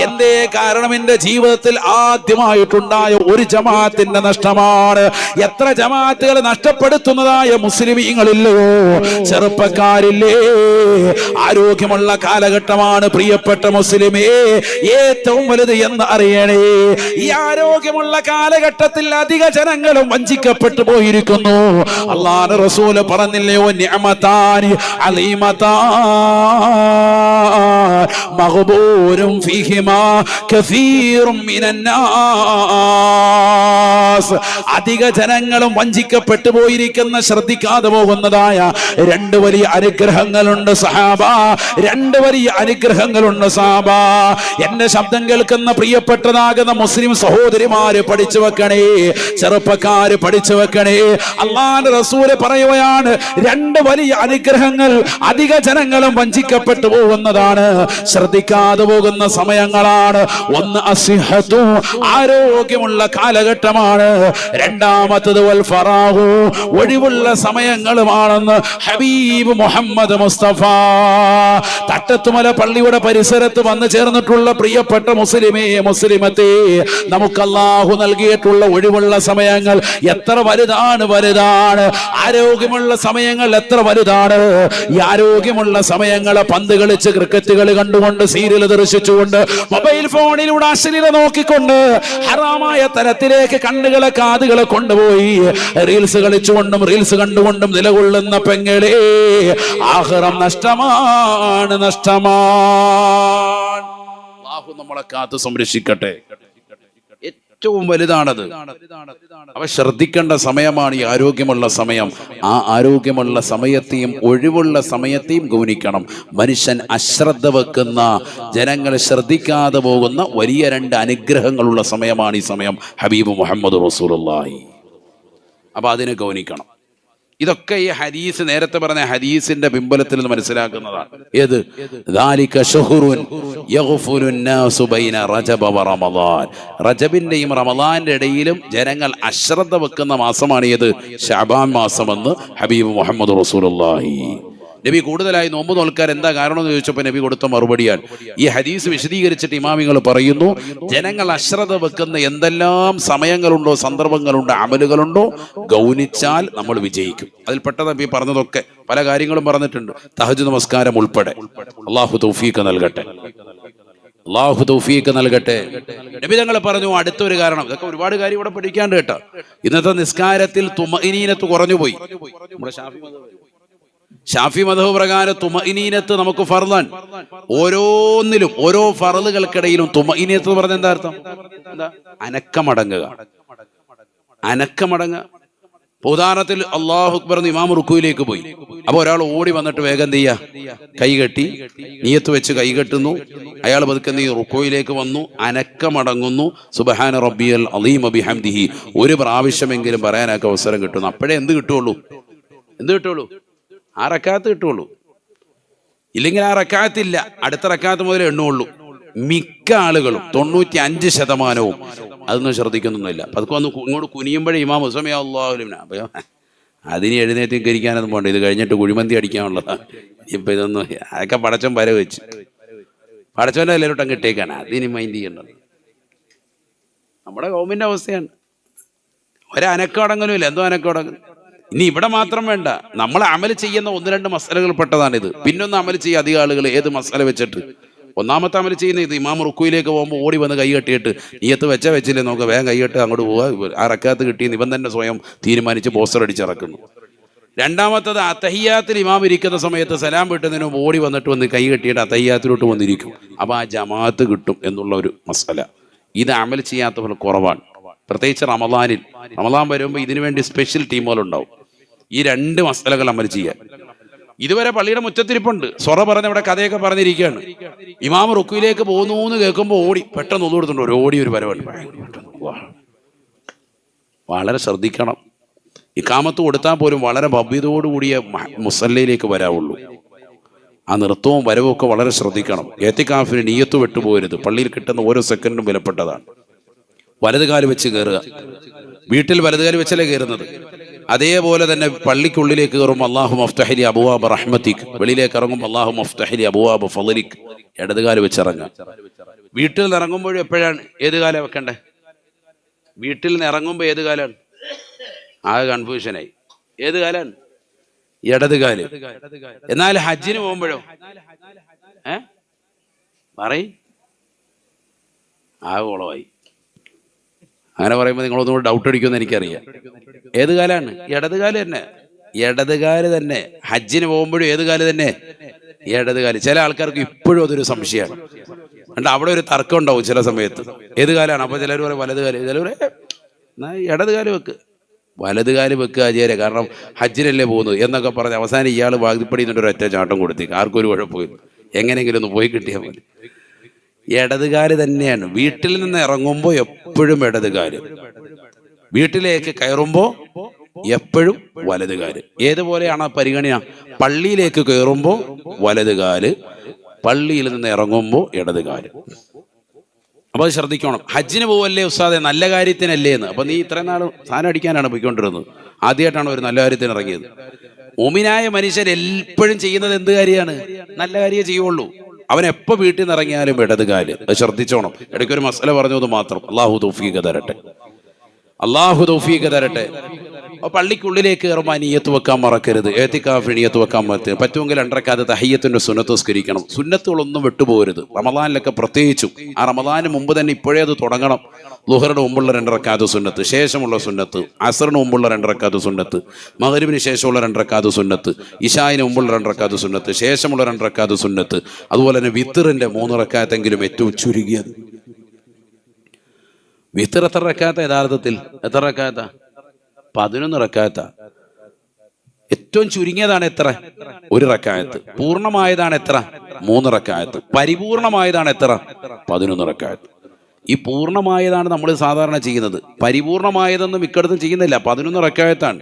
എന്തേ കാരണം? എന്റെ ജീവിതത്തിൽ ആദ്യമായിട്ടുണ്ടായ ഒരു ജമാഅത്തിന്റെ നഷ്ടമാണ്. എത്ര ജമാഅത്തുകൾ നഷ്ടപ്പെടുത്തുന്നതായ മുസ്ലിമീങ്ങളില്ലയോ, ചെറുപ്പക്കാരില്ലേ? ആരോഗ്യമുള്ള കാലഘട്ടമാണ് പ്രിയപ്പെട്ട മുസ്ലിമേ ഏറ്റവും വലുത് എന്ന് അറിയണേ. ഈ ആരോഗ്യമുള്ള കാലഘട്ടത്തിൽ അധിക ജനങ്ങളും വഞ്ചിക്കപ്പെട്ടു പോയിരിക്കുന്നു. അല്ലാഹുവിന്റെ റസൂൽ പറഞ്ഞില്ലയോ, നിഅമതാനി അലീമതാൻ മഗ്ബൂറുൻ ഫീഹിമാ കസീറുൻ മിനന്നാസ്. അധിക ജനങ്ങളും വഞ്ചിക്കപ്പെട്ടു പോയിരിക്കുന്ന, ശ്രദ്ധിക്കാതെ പോകുന്നതായ 2 വലിയ അനുഗ്രഹങ്ങളുണ്ട് സഹാബ. 2 വലിയ അനുഗ്രഹങ്ങളുണ്ട് സഹാബ. എന്റെ ശബ്ദം കേൾക്കുന്ന പ്രിയപ്പെട്ടതാകുന്ന മുസ്ലിം സഹോദരിമാര് പഠിച്ചു വെക്കണേ, ചെറുപ്പക്കാര് പഠിച്ചു വെക്കണേ. അല്ലാഹുവിന്റെ റസൂൽ പറയുകയാണ്, 2 വലിയ അനുഗ്രഹങ്ങൾ അധിക ജനങ്ങളും വഞ്ചിക്കപ്പെട്ടു പോകുന്നതാണ്, ശ്രദ്ധിക്കാതെ പോകുന്ന സമയങ്ങളാണ്. ഒന്ന് അസിഹത്തു, ആരോഗ്യമുള്ള കാലഘട്ടമാണ്. രണ്ടാമത്തത് വൽ ഫറാഹു, ഒഴിവുള്ള സമയങ്ങളുമാണെന്ന് ഹബീബ് ഹബീബ് മുഹമ്മദ് മുസ്തഫ. തട്ടത്തുമല പള്ളിയുടെ പരിസരത്ത് വന്നു ചേർന്നിട്ടുള്ള പ്രിയപ്പെട്ട മുസ്ലിമേ, മുസ്ലിമത്തെ, നമുക്ക് അല്ലാഹു നൽകിയിട്ടുള്ള ഒഴിവുള്ള സമയങ്ങൾ എത്ര വലുതാണ്, വലുതാണ്. ആരോഗ്യമുള്ള സമയങ്ങൾ എത്ര വലുതാണ്. ഈ ആരോഗ്യമുള്ള സമയങ്ങളെ പന്ത് കളിച്ച്, ക്രിക്കറ്റ് കളി കണ്ടുകൊണ്ട്, സീരിയൽ ദർശിച്ചുകൊണ്ട്, മൊബൈൽ ഫോണിലൂടെ അശ്ലീലത നോക്കിക്കൊണ്ട്, ഹറാമായ തലത്തിലേക്ക് കണ്ണുകളെ കാതുകളെ കൊണ്ടുപോയി റീൽസ് കളിച്ചുകൊണ്ടും റീൽസ് കണ്ടുകൊണ്ടും നിലകൊള്ളുന്ന പെങ്ങളെ, ആഖിറം നഷ്ടമാണ്, നഷ്ടമാണ്. അല്ലാഹു നമ്മളെ കാത്ത് സംരക്ഷിക്കട്ടെ. ഏറ്റവും വലുതാണത്. അവ ശ്രദ്ധിക്കേണ്ട സമയമാണ് ഈ ആരോഗ്യമുള്ള സമയം. ആ ആരോഗ്യമുള്ള സമയത്തെയും ഒഴിവുള്ള സമയത്തെയും ഗൗനിക്കണം. മനുഷ്യൻ അശ്രദ്ധ വെക്കുന്ന, ജനങ്ങൾ ശ്രദ്ധിക്കാതെ പോകുന്ന വലിയ 2 അനുഗ്രഹങ്ങളുള്ള സമയമാണ് ഈ സമയം. ഹബീബ് മുഹമ്മദ് റസൂലുള്ളാഹി. അപ്പൊ അതിനെ ഗൗനിക്കണം. ഇതൊക്കെ ഈ ഹദീസ്, നേരത്തെ പറഞ്ഞ ഹദീസിന്റെ പിമ്പലത്തിൽ നിന്ന് മനസ്സിലാക്കുന്നതാണ്. ഏത്? ദാലിക ശഹ്റുൻ യഗ്ഫുലു നാസു ബൈന റജബ വ റമളാൻ. റജബിന്റെയും റമളാന്റെ ഇടയിലും ജനങ്ങൾ അശ്രദ്ധ വെക്കുന്ന മാസമാണ് ഏത്? ശഅബാൻ മാസമെന്ന് ഹബീബ് മുഹമ്മദ് റസൂലുള്ളാഹി. നബി കൂടുതലായി നോമ്പ് നോൽക്കാൻ എന്താ കാരണം എന്ന് ചോദിച്ചപ്പോൾ നബി കൊടുത്ത മറുപടിയാണ് ഈ ഹദീസ് വിശദീകരിച്ചിട്ട് ഇമാമികൾ പറയുന്നു, ജനങ്ങൾ അശ്രദ്ധ വെക്കുന്ന എന്തെല്ലാം സമയങ്ങളുണ്ടോ, സന്ദർഭങ്ങളുണ്ടോ, അമലുകളുണ്ടോ, ഗൗനിച്ചാൽ നമ്മൾ വിജയിക്കും. അതിൽ പെട്ടത് നബി പറഞ്ഞതൊക്കെ പല കാര്യങ്ങളും പറഞ്ഞിട്ടുണ്ട്, തഹജ്ജുദ് നമസ്കാരം ഉൾപ്പെടെ. അല്ലാഹു തൗഫീഖ് നൽകട്ടെ, അല്ലാഹു തൗഫീഖ് നൽകട്ടെ. നബി തങ്ങൾ പറഞ്ഞു അടുത്തൊരു കാരണം, ഇതൊക്കെ ഒരുപാട് കാര്യം ഇവിടെ പഠിക്കാണ്ട് കേട്ടോ. ഇന്നത്തെ നിസ്കാരത്തിൽ തുമഇനീനത്ത് കുറഞ്ഞുപോയി. നമ്മുടെ ഷാഫി മദ്ഹബ് പ്രകാരം തുമഇനീനത്ത് നമുക്ക് ഫർളാൻ. ഓരോന്നിലും, ഓരോ ഫർളുകൾക്കിടയിലും തുമഇനീനത്ത് പറഞ്ഞ എന്താ അർത്ഥം? എന്താ? അനക്കമടങ്ങുക, അനക്കമടങ്ങുക. ഉദാഹരണത്തിൽ അല്ലാഹു അക്ബർ എന്ന് ഇമാം റുക്കുവിലേക്ക് പോയി. അപ്പൊ ഒരാൾ ഓടി വന്നിട്ട് വേഗം എന്ത് ചെയ്യാ? കൈകെട്ടി നിയത്ത് വെച്ച് കൈകെട്ടുന്നു. അയാൾ പതുക്കെ എന്ത് ചെയ്യും? റുക്കുവിലേക്ക് വന്നു, അനക്കമടങ്ങുന്നു. സുബ്ഹാന റബ്ബിയൽ അളീം ബിഹംദിഹി ഒരു പ്രാവശ്യമെങ്കിലും പറയാനൊക്കെ അവസരം കിട്ടുന്നു. അപ്പോഴേ എന്ത് കിട്ടുള്ളൂ? എന്ത് കിട്ടുള്ളൂ? ആ റക്കാത്ത് കിട്ടുള്ളൂ. ഇല്ലെങ്കിൽ ആ റക്കാത്തില്ല, അടുത്ത റക്കാത്ത് മുതൽ എണ്ണുള്ളൂ. മിക്ക ആളുകളും 95% അതൊന്നും ശ്രദ്ധിക്കുന്നൊന്നുമില്ല. അതൊക്കെ വന്ന് ഇങ്ങോട്ട് കുനിയുമ്പോഴേ ഇമാം ഹുസമി അല്ലാഹുലിന അതിന് എഴുന്നേറ്റ് കരിക്കാനൊന്നും പോകണ്ട, ഇത് കഴിഞ്ഞിട്ട് കുഴിമന്തി അടിക്കാനുള്ളതാണ്. ഇപ്പം ഇതൊന്നും, അതൊക്കെ പടച്ചോൻ വര വെച്ച്, പടച്ചോൻ്റെ എല്ലാവരോട്ടും കിട്ടേക്കാണ്, അതിന് മൈൻഡ് ചെയ്യേണ്ടത്. നമ്മുടെ കൗമിൻ്റെ അവസ്ഥയാണ്. ഒരനക്കടങ്ങലും ഇല്ല. എന്തോ അനക്കടങ്ങലും. ഇനി ഇവിടെ മാത്രം വേണ്ട, നമ്മൾ അമൽ ചെയ്യുന്ന 1-2 മസലകൾ പെട്ടതാണിത്. പിന്നൊന്ന് അമൽ ചെയ്യുക അധികം ആളുകൾ ഏത് മസല വെച്ചിട്ട്. ഒന്നാമത്തെ അമൽ ചെയ്യുന്ന ഇത്, ഇമാം റുക്കുയിലേക്ക് പോകുമ്പോൾ ഓടി വന്ന് കൈ കെട്ടിയിട്ട് നീയത്ത് വെച്ചില്ലേ നോക്കുക, വേഗം കൈകെട്ട് അങ്ങോട്ട് പോവുക, ആ റക്കാത്ത് കിട്ടിയെന്ന് ഇവൻ തന്നെ സ്വയം തീരുമാനിച്ച് പോസ്റ്റർ അടിച്ചിറക്കുന്നു. രണ്ടാമത്തത് അത്തഹിയാത്തിൽ ഇമാം ഇരിക്കുന്ന സമയത്ത് സലാം വിട്ടുന്നതിന് മുമ്പ് ഓടി വന്നിട്ട് വന്ന് കൈ കെട്ടിയിട്ട് അത്തഹിയാത്തിലോട്ട് വന്നിരിക്കും. അപ്പോൾ ആ ജമാഅത്ത് കിട്ടും എന്നുള്ള ഒരു മസല. ഇത് അമൽ ചെയ്യാത്തവർ കുറവാണ്. പ്രത്യേകിച്ച് റമളാനിൽ, റമളാൻ വരുമ്പോൾ ഇതിനു വേണ്ടി സ്പെഷ്യൽ ടീമുകളുണ്ടാവും. ഈ 2 മസലകൾ അമൽ ചെയ്യാൻ. ഇതുവരെ പള്ളിയുടെ മുറ്റത്തിരിപ്പുണ്ട്, സൊറ പറഞ്ഞ ഇവിടെ കഥയൊക്കെ പറഞ്ഞിരിക്കുകയാണ്. ഇമാം റുക്കുവിലേക്ക് പോകുന്നു എന്ന് കേൾക്കുമ്പോൾ ഓടി പെട്ടെന്ന് ഒന്നു കൊടുത്തുണ്ട്, ഒരു ഓടി ഒരു വരവുണ്ട്. വളരെ ശ്രദ്ധിക്കണം. ഇഖാമത്ത് കൊടുത്താൽ പോലും വളരെ ഭവ്യതയോടുകൂടിയ മുസല്ലയിലേക്ക് വരാവുള്ളൂ. ആ നൃത്തവും വരവും ഒക്കെ വളരെ ശ്രദ്ധിക്കണം. ഏത്തിക്കാഫിന് നിയ്യത്ത് വിട്ടുപോകരുത്. പള്ളിയിൽ കിട്ടുന്ന ഓരോ സെക്കൻഡും വിലപ്പെട്ടതാണ്. വലതുകാല് വെച്ച് കയറുക. വീട്ടിൽ വലതുകാല് വെച്ചല്ലേ കയറുന്നത്. അതേപോലെ തന്നെ പള്ളിക്കുള്ളിലേക്ക് കയറുമ്പോൾ അല്ലാഹു മഫ്തഹ്ലി അബ്വാബ റഹ്മതിക്, വെളിയിലേക്ക് ഇറങ്ങുമ്പോൾ അല്ലാഹു മഫ്തഹ്ലി അബ്വാബ ഫളലിക്, ഇടതുകാല് വെച്ചിറങ്ങുക. വീട്ടിൽ നിന്ന് ഇറങ്ങുമ്പോഴും എപ്പോഴാണ് ഏത് കാലം വെക്കണ്ടേ? വീട്ടിൽ നിന്ന് ഇറങ്ങുമ്പോൾ ഏത് കാലാണ്? ആകെ കൺഫ്യൂഷനായി. ഏത് കാലാണ്? ഇടതുകാല്. എന്നാൽ ഹജ്ജിന് പോകുമ്പോഴോ പറയും ആകെ കുളമായി. അങ്ങനെ പറയുമ്പോൾ നിങ്ങളൊന്നുകൂടെ ഡൗട്ട് അടിക്കുമെന്ന് എനിക്കറിയാം. ഏത് കാലാണ്? ഇടതുകാല് തന്നെ, ഇടതുകാല് തന്നെ. ഹജ്ജിന് പോകുമ്പോഴും ഏത് കാല് തന്നെ? ഇടതുകാല്. ചില ആൾക്കാർക്ക് ഇപ്പോഴും അതൊരു സംശയമാണ്. എന്നിട്ട് അവിടെ ഒരു തർക്കം ഉണ്ടാവും ചില സമയത്ത്. ഏത് കാലാണ്? അപ്പോൾ ചിലർ പറയും വലതുകാല്, ചിലർ ഇടതുകാല് വെക്ക്. വലതുകാല് വെക്കുക ആചാര്യ, കാരണം ഹജ്ജിനല്ലേ പോകുന്നത് എന്നൊക്കെ പറഞ്ഞ് അവസാനം ഇയാൾ വാഗ്ദിപ്പടി ഒരു ഒറ്റ ചാട്ടം കൊടുത്തേക്ക്. ആർക്കും ഒരു കുഴപ്പമില്ല, എങ്ങനെയെങ്കിലും ഒന്ന് പോയി കിട്ടിയാൽ മതി. ഇടതുകാല് തന്നെയാണ്. വീട്ടിൽ നിന്ന് ഇറങ്ങുമ്പോൾ എപ്പോഴും ഇടതുകാല്, വീട്ടിലേക്ക് കയറുമ്പോൾ എപ്പോഴും വലതുകാല്. ഏതുപോലെയാണ് പരിഗണന? പള്ളിയിലേക്ക് കയറുമ്പോൾ വലതുകാല്, പള്ളിയിൽ നിന്ന് ഇറങ്ങുമ്പോൾ ഇടതുകാല്. അപ്പൊ അത് ശ്രദ്ധിക്കണം. ഹജ്ജിന് പോവല്ലേ ഉസ്താദെ, നല്ല കാര്യത്തിനല്ലേ എന്ന്. അപ്പൊ നീ ഇത്രയും നാൾ സാധനം അടിക്കാനാണ് പോയിക്കൊണ്ടിരുന്നത്. ആദ്യമായിട്ടാണ് ഒരു നല്ല കാര്യത്തിന് ഇറങ്ങിയത്. മുഅ്മിനായ മനുഷ്യൻ എപ്പോഴും ചെയ്യുന്നത് എന്ത് കാര്യമാണ്? നല്ല കാര്യമേ ചെയ്യുള്ളൂ. അവൻ എപ്പോ വീട്ടിൽ നിന്ന് ഇറങ്ങിയാലും ഇടത് കാല്. അത് ശ്രദ്ധിച്ചോണം. ഇടയ്ക്കൊരു മസല പറഞ്ഞത് മാത്രം. അള്ളാഹു തൗഫീഖ് തരട്ടെ, അള്ളാഹു തൗഫീഖ് തരട്ടെ. പള്ളിക്കുള്ളിലേക്ക് കയറുമ്പോൾ നിയ്യത്ത് വെക്കാൻ മറക്കരുത്. ഇഅ്തികാഫ് നിയ്യത്ത് വെക്കാൻ മറക്കരുത്. പറ്റുമെങ്കിൽ 2 റക്അത്ത് തഹിയ്യത്തിന്റെ സുന്നത്ത് നിസ്കരിക്കണം. സുന്നത്തുകളൊന്നും വിട്ടുപോകരുത്. റമദാനിലൊക്കെ പ്രത്യേകിച്ചും. ആ റമദാനിന് മുമ്പ് തന്നെ ഇപ്പോഴേ അത് തുടങ്ങണം. ളുഹറിന് മുമ്പുള്ള 2 റക്അത്ത് സുന്നത്ത്, ശേഷമുള്ള സുന്നത്ത്, അസറിന് മുമ്പുള്ള 2 റക്അത്ത് സുന്നത്ത്, മഗ്രിബിന് ശേഷമുള്ള 2 റക്അത്ത് സുന്നത്ത്, ഇശായിന് മുമ്പുള്ള 2 റക്അത്ത് സുന്നത്ത്, ശേഷമുള്ള 2 റക്അത്ത് സുന്നത്ത്. അതുപോലെ തന്നെ വിത്റിന്റെ 3 റക്അത്തെങ്കിലും ഏറ്റവും ചുരുങ്ങിയത്. വിത്ർ എത്ര റക്അത്താ? യഥാർത്ഥത്തിൽ എത്ര റക്അത്താ? 11 റക്അത്താ. ഏറ്റവും ചുരുങ്ങിയതാണ് എത്ര? 1 റക്അത്ത്. പൂർണ്ണമായതാണ് എത്ര? 3 റക്അത്ത്. പരിപൂർണമായതാണ് എത്ര? 11 റക്അത്ത്. ഈ പൂർണ്ണമായതാണ് നമ്മൾ സാധാരണ ചെയ്യുന്നത്. പരിപൂർണമായതൊന്നും മിക്കടത്തും ചെയ്യുന്നില്ല. 11 റക്അത്താണ്.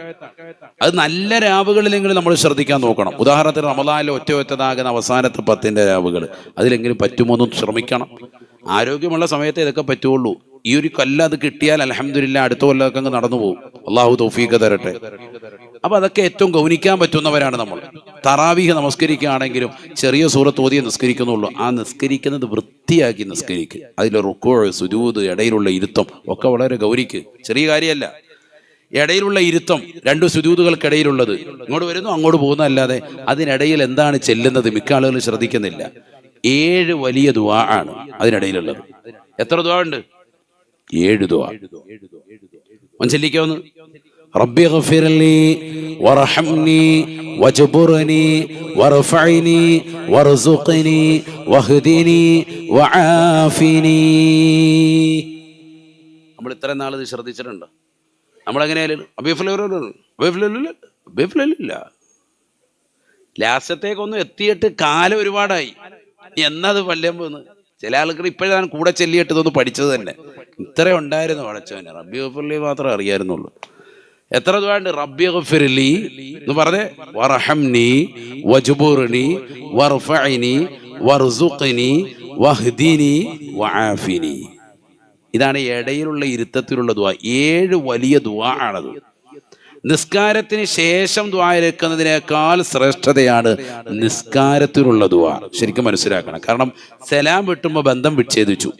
അത് നല്ല രാവുകളിലെങ്കിലും നമ്മൾ ശ്രദ്ധിക്കാൻ നോക്കണം. ഉദാഹരണത്തിന് റമദാനിലെ ഒറ്റതാകുന്ന അവസാനത്തെ 10ന്റെ രാവുകൾ, അതിലെങ്കിലും പറ്റുമോന്നും ശ്രമിക്കണം. ആരോഗ്യമുള്ള സമയത്ത് ഇതൊക്കെ പറ്റുള്ളൂ. ഈ ഒരു കൊല്ലം അത് കിട്ടിയാൽ അൽഹംദുലില്ലാ അടുത്ത കൊല്ലമൊക്കെ അങ്ങ് നടന്നു പോകും. അള്ളാഹു തൗഫീഖ് തരട്ടെ. അപ്പൊ അതൊക്കെ ഏറ്റവും ഗൗനിക്കാൻ പറ്റുന്നവരാണ് നമ്മൾ. തറാവീഹ് നമസ്കരിക്കുകയാണെങ്കിലും ചെറിയ സൂറത്ത് ഓതിയെ നിസ്കരിക്കുന്നുള്ളൂ. ആ നിസ്കരിക്കുന്നത് വൃത്തിയാക്കി നിസ്കരിക്കുക. അതിലെ റുക്കൂ, സുജൂദ്, ഇടയിലുള്ള ഇരുത്തം ഒക്കെ വളരെ ഗൗനിക്ക്. ചെറിയ കാര്യമല്ല. ഇടയിലുള്ള ഇരുത്തം, 2 സുജൂദുകൾക്കിടയിലുള്ളത്, ഇങ്ങോട്ട് വരുന്നു അങ്ങോട്ട് പോകുന്നതല്ലാതെ അതിനിടയിൽ എന്താണ് ചെല്ലുന്നത് മിക്ക ആളുകളും ശ്രദ്ധിക്കുന്നില്ല. 7 വലിയ ദുആ ആണ് അതിനിടയിലുള്ളത്. എത്ര ദുആ ഉണ്ട്? 7 ദുആ. മനസ്സിലിക്കാവുന്ന റബ്ബി ഗഫിർലി വർഹംനി വജ്ബുർനി വർഫഅനി വർസുഖ്നി വഹ്ദിനി വആഫിനി. നമ്മൾ ഇത്ര നാൾ ഇത് ശ്രദ്ധിച്ചിട്ടുണ്ടോ? നമ്മളെങ്ങനെയാലും അബീഫില്ല ലാസ്റ്റത്തേക്കൊന്നും എത്തിയിട്ട് കാലം ഒരുപാടായി. എന്നത് പള്ളിയാൻ പോകുന്നത്. ചില ആൾക്കാർ ഇപ്പോഴാണ് കൂടെ ചെല്ലിയിട്ട് ഇതൊന്ന് പഠിച്ചത് തന്നെ. ഇത്ര ഉണ്ടായിരുന്നു പടച്ചവനെ. റബ്ബി ഗഫിർലി മാത്രമേ അറിയായിരുന്നുള്ളൂ. എത്ര ദുആണ്ട്? റബ്ബി ഗഫിർലി എന്ന് പറഞ്ഞേ, വർഹംനി വജ്ബുർനി വർഫഅനി വർസുഖ്നി വഹ്ദിനി വആഫിനി. ഇതാണ് ഇടയിലുള്ള ഇരുത്തത്തിലുള്ള ദുആ. 7 വലിയ ദുആ ആണത്. നിസ്കാരത്തിന് ശേഷം ദുആ ഇറക്കുന്നതിനേക്കാൾ ശ്രേഷ്ഠതയാണ് നിസ്കാരത്തിലുള്ള ദുആ. ശരിക്കും മനസ്സിലാക്കണം. കാരണം സലാം വിട്ടുമ്പോൾ ബന്ധം വിച്ഛേദിച്ചു.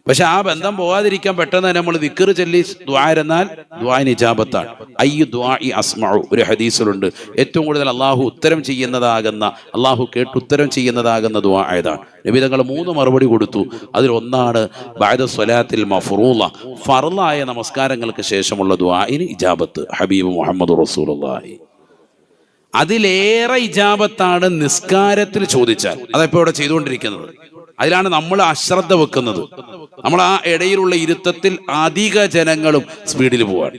പക്ഷെ ആ ബന്ധം പോകാതിരിക്കാൻ പെട്ടെന്ന് തന്നെ നമ്മൾ ദിക്ർ ചൊല്ലി ദുആ ഇരുന്നാൽ ദുആഇന് ഇജാബത്താണ്. അയ്യു ദുആഇ അസ്മഉ, ഒരു ഹദീസിലുണ്ട്. ഏറ്റവും കൂടുതൽ അള്ളാഹു ഉത്തരം ചെയ്യുന്നതാകുന്ന, അള്ളാഹു കേട്ടുത്തരം ചെയ്യുന്നതാകുന്ന ദുആ ഏതാണ്? നബി തങ്ങൾ 3 മറുപടി കൊടുത്തു. അതിലൊന്നാണ് ബഅദ സ്വലാത്തിൽ മഫ്റൂള, ഫർളായ നമസ്കാരങ്ങൾക്ക് ശേഷമുള്ള ദുആഇന് ഇജാബത്ത്. ഹബീബ് മുഹമ്മദ് റസൂലുള്ളാഹി. അതിലേറെ ഇജാബത്താണ് നിസ്കാരത്തിൽ ചോദിച്ചാൽ. അതെപ്പോ ഇവിടെ ചെയ്തുകൊണ്ടിരിക്കുന്നത്. അതിലാണ് നമ്മൾ അശ്രദ്ധ വെക്കുന്നത്. നമ്മൾ ആ ഇടയിലുള്ള ഇരുത്തത്തിൽ അധിക ജനങ്ങളും സ്പീഡിൽ പോവാണ്.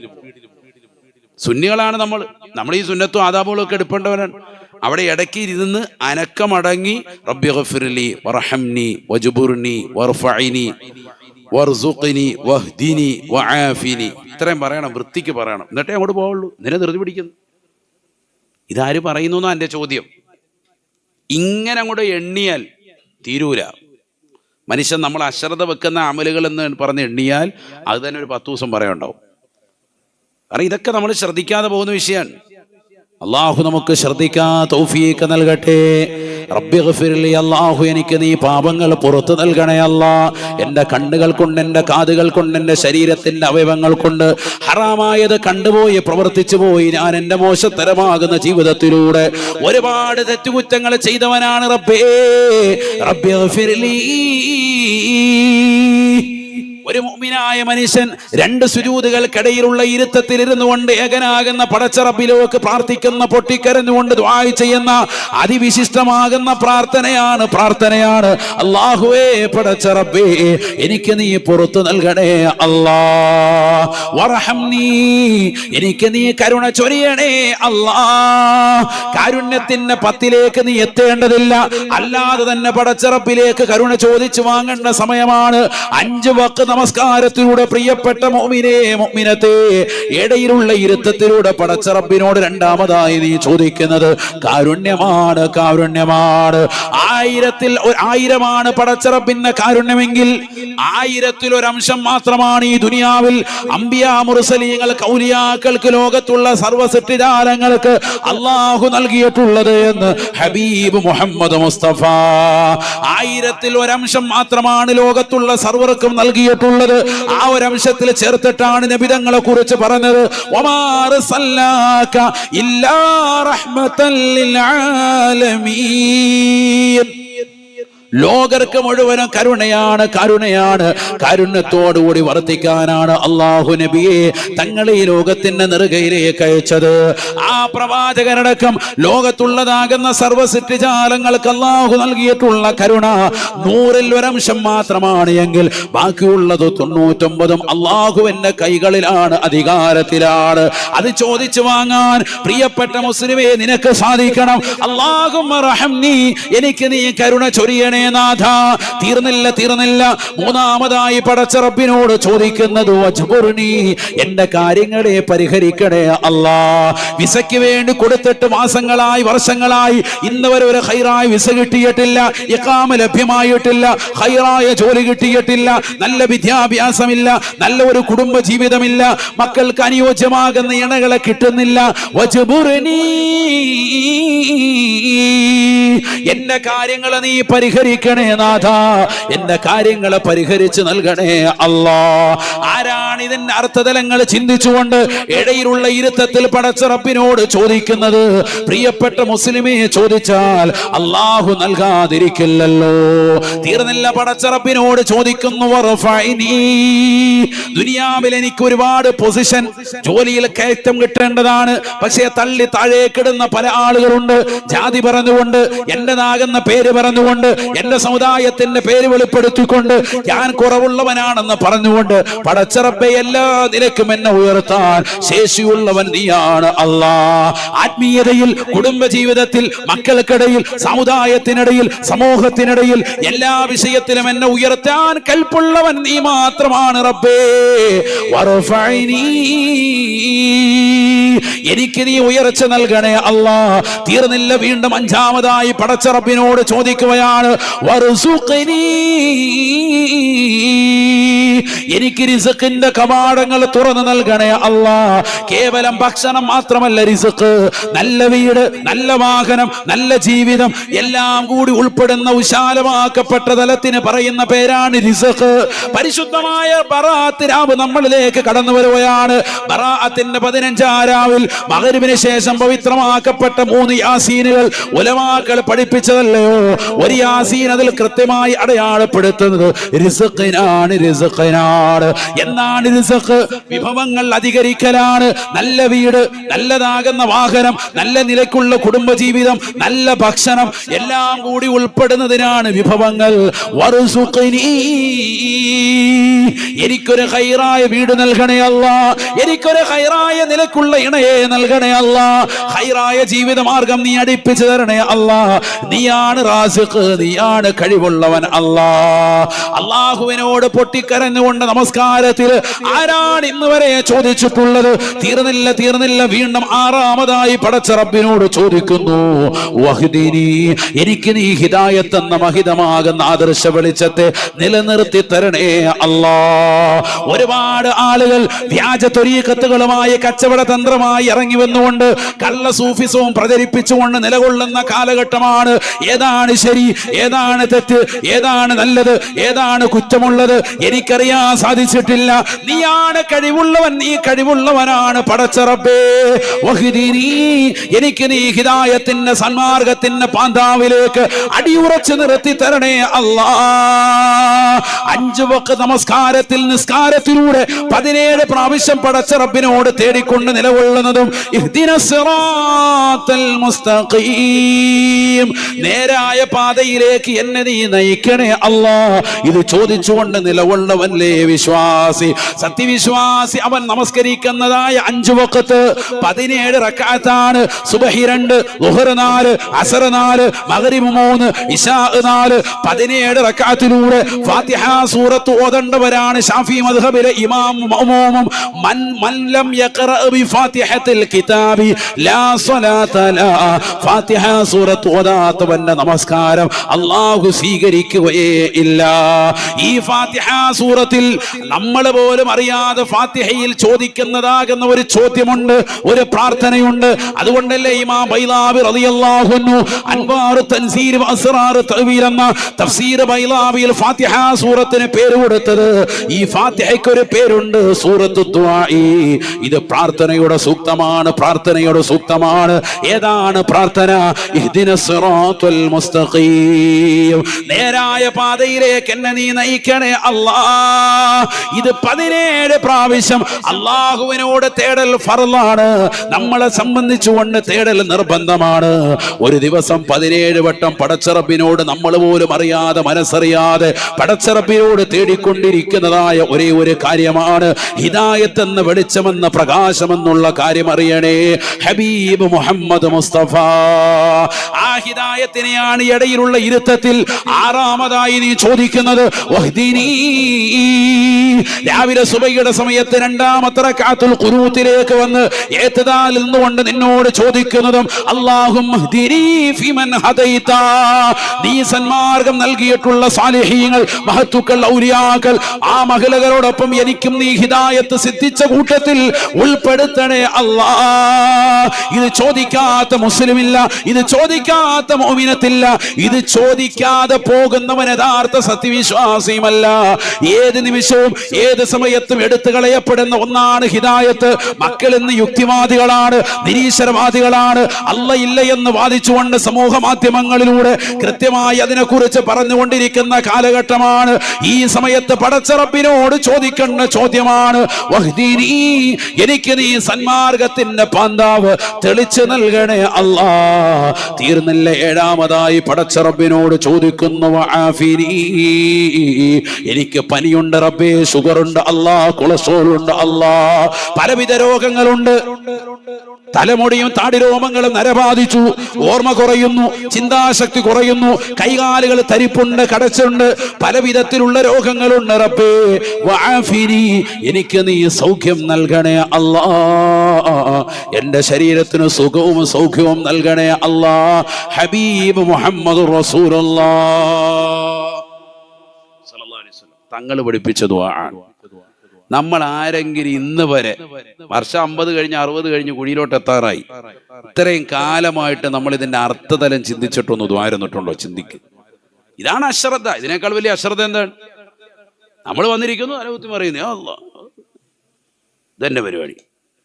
സുന്നികളാണ് നമ്മൾ ഈ സുന്നത്തും ആദാബുകളും ഒക്കെ എടുക്കേണ്ടവരാണ്. അവിടെ ഇടയ്ക്ക് ഇരുന്ന് അനക്കമടങ്ങി റബ്ബി ഗഫിർലി വർഹംനി വജ്ബുർനി വർഫഅനി വർസുഖ്നി വഹ്ദിനി വആഫിനി. ഇത്രയും പറയണം, വൃത്തിക്ക് പറയണം. എന്നിട്ടേ അങ്ങോട്ട് പോവുള്ളൂ. നിന്നെ ധൃതി പിടിക്കുന്നു. ഇതാര് പറയുന്നു എന്നാ എൻ്റെ ചോദ്യം. ഇങ്ങനെ അങ്ങോട്ട് എണ്ണിയാൽ തീരൂല. മനുഷ്യൻ നമ്മൾ അശ്രദ്ധ വെക്കുന്ന അമലുകൾ എന്ന് പറഞ്ഞ് എണ്ണിയാൽ അത് തന്നെ ഒരു 10 ദിവസം പറയാനുണ്ടാവും. കാരണം ഇതൊക്കെ നമ്മൾ ശ്രദ്ധിക്കാതെ പോകുന്ന വിഷയമാണ്. അള്ളാഹു നമുക്ക് ശ്രദ്ധിക്കാൻ തൗഫീഖ് നൽകട്ടെ. റബ്ബി ഗഫിർലി, അള്ളാഹു എനിക്ക് നീ പാപങ്ങൾ പുറത്തു നൽകണേ അല്ലാ. എൻ്റെ കണ്ണുകൾ കൊണ്ട്, എൻ്റെ കാതുകൾ കൊണ്ട്, എൻ്റെ ശരീരത്തിൻ്റെ അവയവങ്ങൾ കൊണ്ട് ഹറാമായത് കണ്ടുപോയി പ്രവർത്തിച്ചു പോയി ഞാൻ എൻ്റെ മോശത്തരമാകുന്ന ജീവിതത്തിലൂടെ ഒരുപാട് തെറ്റുകുറ്റങ്ങൾ ചെയ്തവനാണ് റബ്ബേ. റബ്ബി ഗഫിർലി. ഒരു മുഅ്മിനായ മനുഷ്യൻ 2 സുജൂദുകൾക്കിടയിലുള്ള ഇരുത്തത്തിൽ ഇരുന്നു കൊണ്ട് ഏകനാകുന്ന പടച്ച റബ്ബിലേക്ക് പ്രാർത്ഥിക്കുന്ന, പൊട്ടിക്കരഞ്ഞുകൊണ്ട് ദുആ ചെയ്യുന്ന അതിവിശിഷ്ടമാകുന്ന പ്രാർത്ഥനയാണ് അല്ലാഹുവേ പടച്ച റബ്ബേ എനിക്ക് നീ പുറത്തു നൽകണേ അല്ലാ. വർഹംനി, എനിക്ക് നീ കരുണ ചൊരിയണേ അല്ലാ. കാരുണ്യത്തിന്റെ പത്തിലേക്ക് നീ എത്തേണ്ടതില്ല. അല്ലാതെ തന്നെ പടച്ച റബ്ബിലേക്ക് കരുണ ചോദിച്ചു വാങ്ങേണ്ട സമയമാണ്. 5 വഖ്ത് നമസ്കാരത്തിലൂടെ പ്രിയപ്പെട്ട മുഅ്മിനേ മുഅ്മിനത്തേ ഇടയിലുള്ള ഇരുത്തത്തിലൂടെ പടച്ച റബ്ബിനോട് രണ്ടാമതായി നീ ചോദിക്കുന്നത് കാരുണ്യമാണ്. കാരുണ്യമാണ്. 1000 പടച്ച റബ്ബിന്റെ കാരുണ്യമെങ്കിൽ 1000 ഒരു അംശം മാത്രമാണ് ഈ ദുനിയാവിൽ അംബിയാ മുർസലീങ്ങൾക്ക് ഔലിയാക്കൾക്ക് ലോകത്തുള്ള സർവ്വസൃഷ്ടിജാലങ്ങൾക്ക് അല്ലാഹു നൽകിയിട്ടുള്ളത് എന്ന് ഹബീബ് മുഹമ്മദ് മുസ്തഫ. 1000 ഒരു അംശം മാത്രമാണ് ലോകത്തുള്ള സർവർക്കും നൽകിയിട്ടുള്ളത്. ആ ഒരു അംശത്തിൽ ചേർത്തിട്ടാണ് നബിതങ്ങളെ കുറിച്ച് പറഞ്ഞത് വമാ അർസൽനാക ഇല്ലാ റഹ്മത്തൽ ലിൽ ആലമീൻ. ലോകർക്ക് മുഴുവനും കരുണയാണ്. കാരുണ്യമാണ്. കാരുണ്യത്തോടുകൂടി വർത്തിക്കാനാണ് അല്ലാഹു നബിയെ തങ്ങളെ ഈ ലോകത്തിന്റെ നെറുകയിലേക്ക് അയച്ചത്. ആ പ്രവാചകനടക്കം ലോകത്തുള്ളതാകുന്ന സർവ്വസൃഷ്ടിജാലങ്ങൾക്ക് അല്ലാഹു നൽകിയിട്ടുള്ള കരുണ 100 ഒരു അംശം മാത്രമാണ് എങ്കിൽ ബാക്കിയുള്ളത് 99 അല്ലാഹുവിന്റെ കൈകളിലാണ്, അധികാരത്തിലാണ്. അത് ചോദിച്ചു വാങ്ങാൻ പ്രിയപ്പെട്ട മുസ്ലിമേ നിനക്ക് സാധിക്കണം. അല്ലാഹുമ്മ റഹംനി, എനിക്ക് നീ കരുണ ചൊരിയണേ നാഥ. തീർന്നില്ല. മൂന്നാമതായി പടച്ച റബ്ബിനോട് ചോദിക്കുന്നത് വജ്ബുർനി, എന്റെ കാര്യങ്ങളെ പരിഹരിക്കണേ അല്ലാ. വിസയ്ക്ക് വേണ്ടി കൊടുത്തിട്ട് മാസങ്ങളായി വർഷങ്ങളായി ഇന്ന് വരെ ഒരു ഹൈറായ വിസ കിട്ടിയിട്ടില്ല, ഇഖാമ ലഭ്യമായിട്ടില്ല, ഹൈറായ ജോലി കിട്ടിയിട്ടില്ല, നല്ല വിദ്യാഭ്യാസമില്ല, നല്ല ഒരു കുടുംബ ജീവിതമില്ല, മക്കൾക്ക് അനുയോജ്യമാകുന്ന ഇണകളെ കിട്ടുന്നില്ല. വജ്ബുർനി, എന്റെ കാര്യങ്ങളെ നീ പരിഹരിക്കണേ നാഥ, എന്റെ കാര്യങ്ങളെ പരിഹരിച്ച് നൽകണേ അല്ലാ. ആരാണ് ഇതിന്റെ അർത്ഥതലങ്ങൾ ചിന്തിച്ചുകൊണ്ട് ഇടയിലുള്ള ഇരുത്തത്തിൽ പടച്ച റബ്ബിനോട് ചോദിക്കുന്നത്? പ്രിയപ്പെട്ട മുസ്ലിമേ, ചോദിച്ചാൽ അല്ലാഹു നൽകാതിരിക്കില്ലല്ലോ. തീർന്നില്ല, പടച്ച റബ്ബിനോട് ചോദിക്കുന്നു വറഫഇനി, ദുനിയാവിൽ എനിക്ക് ഒരുപാട് പൊസിഷൻ, ജോലിയിൽ കയറ്റം കിട്ടേണ്ടതാണ്. പക്ഷേ തള്ളി താഴേക്കിടുന്ന പല ആളുകളുണ്ട്. ജാതി പറഞ്ഞുകൊണ്ട്, എന്റേതാകുന്ന പേര് പറഞ്ഞുകൊണ്ട്, എന്റെ സമുദായത്തിന്റെ പേര് വെളിപ്പെടുത്തിക്കൊണ്ട്, ഞാൻ കുറവുള്ളവനാണെന്ന് പറഞ്ഞുകൊണ്ട് പടച്ച റബ്ബേ എല്ലാ നിലക്കും എന്നെ ഉയർത്താൻ ശേഷിയുള്ളവൻ നീയാണ് അല്ലാ. ആത്മീയതയിൽ, കുടുംബജീവിതത്തിൽ, മക്കൾക്കിടയിൽ, സമുദായത്തിനിടയിൽ, സമൂഹത്തിനിടയിൽ എല്ലാ വിഷയത്തിലും എന്നെ ഉയർത്താൻ കൽപ്പുള്ളവൻ നീ മാത്രമാണ് റബ്ബേ. വറഫഇനി, എനിക്ക് നീ ഉയർച്ച നൽകണേ അല്ലാ. തീർന്നില്ല, വീണ്ടും അഞ്ചാമതായി പടച്ച റബ്ബിനോട് ചോദിക്കുകയാണ് വറുസുഖ്നി, എനിക്ക് റിസ്ഖിന്റെ കവാടങ്ങൾ തുറന്നു നൽകണേ അല്ലാ. കേവലം ഭക്ഷണം മാത്രമല്ല റിസ്ഖ്, നല്ല വീട്, നല്ല വാഹനം, നല്ല ജീവിതം എല്ലാം കൂടി ഉൾപ്പെടുന്ന വിശാലമാക്കപ്പെട്ട തലത്തിന് പറയുന്ന പേരാണ് റിസ്ഖ്. പരിശുദ്ധമായ ബറാഅത്ത് രാവ് നമ്മളിലേക്ക് കടന്നു വരുകയാണ്. ബറാഅത്തിന്റെ 15 രാവിൽ മഗ്‌രിബിന് ശേഷം പവിത്രമാക്കപ്പെട്ട 3 യാസീനുകൾ ഉലമാക്കൾ പഠിപ്പിച്ചതല്ലയോ? ഒരു യാസീൻ അതിൽ കൃത്യമായി അടയാളപ്പെടുത്തുന്നത് റിസ്ഖിനാണ്. റിസ്ഖിനാണ്. എന്താണ് റിസ്ഖ്? വിഭവങ്ങൾ അധികരിക്കലാണ്. നല്ല വീട്, നല്ലതാകുന്ന വാഹനം, നല്ല നിലയ്ക്കുള്ള കുടുംബജീവിതം, നല്ല ഭക്ഷണം എല്ലാം കൂടി ഉൾപ്പെടുന്നതിനാണ് വിഭവങ്ങൾ. വറുസുഖ്നി, എനിക്കൊരു ഹൈറായ വീട് നൽകണേ അല്ലാ, എനിക്കൊരു ഹൈറായ നിലക്കുള്ള ഇണയെ നൽകണേ അല്ലാ, ഹൈറായ ജീവിതമാർഗം നീ അടിപ്പിച്ചു തരണേ അല്ലാ. നീയാണ് റാസിഖ്, നീയാണ് കഴിവുള്ളവൻ അല്ലാ. അല്ലാഹുവിനോട് പൊട്ടിക്കരഞ്ഞുകൊണ്ട് നമസ്കാരത്തിൽ ആരാണ് ഇന്ന് വരെ ചോദിച്ചിട്ടുള്ളത്? തീർന്നില്ല, വീണ്ടും ആറാമതായി പടച്ച റബ്ബിനോട് ചോദിക്കുന്നു വഹ്ദിനി, എനിക്ക് നീ ഹിദായത്ത് എന്ന മഹിതമാകുന്ന ആദർശ വെളിച്ചത്തെ നിലനിർത്തി തരണേ അല്ലാ. ഒരുപാട് ആളുകൾ വ്യാജ ത്വരീഖത്തുകളുമായി കച്ചവട തന്ത്രമായി ഇറങ്ങി വന്നുകൊണ്ട് കള്ള സൂഫിസവും പ്രചരിപ്പിച്ചുകൊണ്ട് നിലകൊള്ളുന്ന കാലഘട്ടമാണ്. ഏതാണ് ശരി, ഏതാണ് തെറ്റ്, ഏതാണ് നല്ലത്, ഏതാണ് കുറ്റമുള്ളത് എനിക്കറിയാൻ സാധിച്ചിട്ടില്ല. നീയാണ് കഴിവുള്ളവൻ, നീ കഴിവുള്ളവനാണ് പടച്ച റബ്ബേ. വഹ്ദിനി, എനിക്ക് നീ ഹിദായത്തിന്റെ സന്മാർഗത്തിന്റെ പാന്താവിലേക്ക് അടിയുറച്ച് നിർത്തി തരണേ അല്ലാ. 5 വഖ്ത് നമസ്കാരത്തിൽ നിസ്കാരത്തിലൂടെ 17 പ്രാവശ്യം പടച്ച റബ്ബിനോട് തേടിക്കൊണ്ട് നിലകൊള്ളുന്നതും ഇഹ്ദിനസ് സിറാത്തൽ മുസ്തഖീം, നേരായ പാതയിലേക്ക് എന്നെ നീ നയിക്കണേ അല്ലാ. ഇത് ചോദിച്ചുകൊണ്ട് നിലകൊള്ളവൻ കൊണ്ടവല്ലേ വിശ്വാസി. സത്യവിശ്വാസി അവൻ നമസ്കരിക്കുന്നതായ 5 വഖത്ത് 17 റക്അത്താണ്. സുബ്ഹി 2, ളുഹർ 4, അസ്ർ 4, മഗ്രിബ് 3, ഇശാ 4, 17 റക്അത്തിലൂടെ ഫാത്തിഹ സൂറത്ത് ഓതേണ്ടവരാണ് ശാഫി മദ്ഹബിലെ ഇമാം മഅ്മൂമും. മൻ ലം യഖറ ബി ഫാത്തിഹത്തിൽ കിതാബി ലാ സ്വലാത ലാ. ഫാത്തിഹ സൂറത്ത് ഓതാത്തവന്റെ നമസ്കാരം അല്ലാഹു സ്വീകരിക്കുകയേ ഇല്ല. ഈ ഫാത്തിഹ സൂറത്തിൽ നമ്മൾ പോലും അറിയാതെ ഫാത്തിഹയിൽ ചോദിക്കുന്നതാകുന്ന ഒരു ചോദ്യമുണ്ട്, ഒരു പ്രാർത്ഥനയുണ്ട്. അതുകൊണ്ടല്ലേ ഇമാം ബൈലാവി റളിയല്ലാഹു അൻഹു അൻവാറു തൻസീർ വ അസ്റാർ തഅവീൽ എന്ന തഫ്സീർ ബൈലാവിയിൽ ഫാത്തിഹ സൂറത്തിന് പേര് കൊടുത്തത്. ഈ ഫാത്തിഹയ്ക്ക് ഒരു പേരുണ്ട്, സൂറത്തു ദുആഇ. ഇത് പ്രാർത്ഥനയുടെ സൂക്തമാണ്, പ്രാർത്ഥനയുടെ സൂക്തമാണ്. ഏതാണ് പ്രാർത്ഥന? ഇഹ്ദിനസ് സിറാത്തുൽ മുസ്തഖീം, നേരായ പാതയിലേക്ക് എന്നെ നീ നയിക്കണേ അല്ലാഹ്. ഇത് 17 പ്രാവശ്യം അല്ലാഹുവിനോട് തേടൽ ഫർളാണ്. നമ്മളെ സംബന്ധിച്ചുകൊണ്ട് തേടൽ നിർബന്ധമാണ്. ഒരു ദിവസം 17 വട്ടം പടച്ചറബിനോട് നമ്മൾ പോലും അറിയാതെ മനസ്സറിയാതെ പടച്ചറബിനോട് തേടിക്കൊണ്ടിരിക്കുന്നതായ ഒരേ ഒരു കാര്യമാണ് ഹിദായത്ത് എന്ന വെളിച്ചമെന്ന പ്രകാശമെന്നുള്ള കാര്യം അറിയണേ. ഹബീബ് മുഹമ്മദ് മുസ്തഫ ആ ഹിദായത്തിനെയാണ് ഇടയിലുള്ള ഇരുത്തത്തിൽ 6ാമതായി നീ ചോദിക്കുന്നത്. വഹ്ദിനി, രാവിലെ സുബഹിയുടെ സമയത്ത് 2ാമത്തെ റക്അത്തുൽ ഖുനൂത്തിലേക്ക് വന്ന് ഇഅ്തിദാലിൽ നിന്നുകൊണ്ട് നിന്നോട് ചോദിക്കുന്നതും അല്ലാഹുമ്മ ഹ്ദിനി ഫിമൻ ഹദൈത, നീ സന്മാർഗം നൽകിയിട്ടുള്ള സാലിഹീങ്ങൾ, മഹത്തുക്കൾ, ഔലിയാക്കൾ, ആ മഹലുകളോടൊപ്പം എനിക്കും നീ ഹിദായത്ത് സിദ്ധിച്ച കൂട്ടത്തിൽ ഉൾപ്പെടുത്തണേ അല്ലാഹ്. ഇത് ചോദിക്കാത്ത മുസ്ലിമില്ല, ഇത് ചോദിക്കാത്ത മുഅ്മിനത്തില്ല. ഇത് ചോദിക്കാതെ പോകുന്നവൻ യഥാർത്ഥ സത്യവിശ്വാസിയുമല്ല. ഏത് നിമിഷവും ഏത് സമയത്തും എടുത്തു കളയപ്പെടുന്ന ഒന്നാണ് ഹിദായത്ത്. മക്കൾ ഇന്ന് യുക്തിവാദികളാണ്, നിരീശ്വരവാദികളാണ്. അല്ല ഇല്ല എന്ന് വാദിച്ചുകൊണ്ട് സമൂഹ മാധ്യമങ്ങളിലൂടെ കൃത്യമായി അതിനെക്കുറിച്ച് പറഞ്ഞുകൊണ്ടിരിക്കുന്ന കാലഘട്ടമാണ്. ഈ സമയത്ത് പടച്ചറബിനോട് ചോദിക്കേണ്ട ചോദ്യമാണ് വഹ്ദിനി, എനിക്ക് നീ സന്മാർഗത്തിന്റെ പാന്താവ് തെളിച്ചു നൽകണേ അല്ലാ. തീർന്നില്ല, 7ാമതായി പടച്ചറബിനോട് ചോദിക്കുന്നു വആഫിനി, എനിക്ക് പനിയുണ്ട് റബ്ബേ, ഷുഗറുണ്ട് അല്ലാ, കൊളസ്ട്രോൾ ഉണ്ട് അല്ലാ, പലവിധ രോഗങ്ങളുണ്ട്. തലമുടിയും താടിരോമങ്ങളും നരബാധിച്ചു, ഓർമ്മ കുറയുന്നു, ചിന്താശക്തി കുറയുന്നു, കൈകാലുകൾ തരിപ്പുണ്ട്, കടച്ചുണ്ട്, പല വിധത്തിലുള്ള രോഗങ്ങളുണ്ട്. റബ്ബേ വആഫിനി, എനിക്ക് നീ സൗഖ്യം നൽകണേ അല്ലാ. എന്റെ ശരീരത്തിന് സുഖവും സൗഖ്യവും നൽകണേ അല്ലാ. ഹബീബ് മുഹമ്മദ് റസൂലുള്ളാഹ് സ്വല്ലല്ലാഹു അലൈഹി വസല്ലം തങ്ങൾ പഠിപ്പിച്ച ദുആആണ്. നമ്മൾ ആരെങ്കിലും ഇന്ന് വരെ വർഷം 50 കഴിഞ്ഞ് 60 കഴിഞ്ഞ് കുഴിയിലോട്ട് എത്താറായി, ഇത്രയും കാലമായിട്ട് നമ്മൾ ഇതിന്റെ അർത്ഥതലം ചിന്തിച്ചിട്ടൊന്ന് ദ്വാരുന്നിട്ടുണ്ടോ? ചിന്തിക്ക്. ഇതാണ് അശ്രദ്ധ. ഇതിനേക്കാൾ വലിയ അശ്രദ്ധ എന്താണ്? നമ്മൾ വന്നിരിക്കുന്നു, അനുഭൂതി പറയുന്നു, അല്ലാഹ് ഇതെന്നെ പരിപാടി.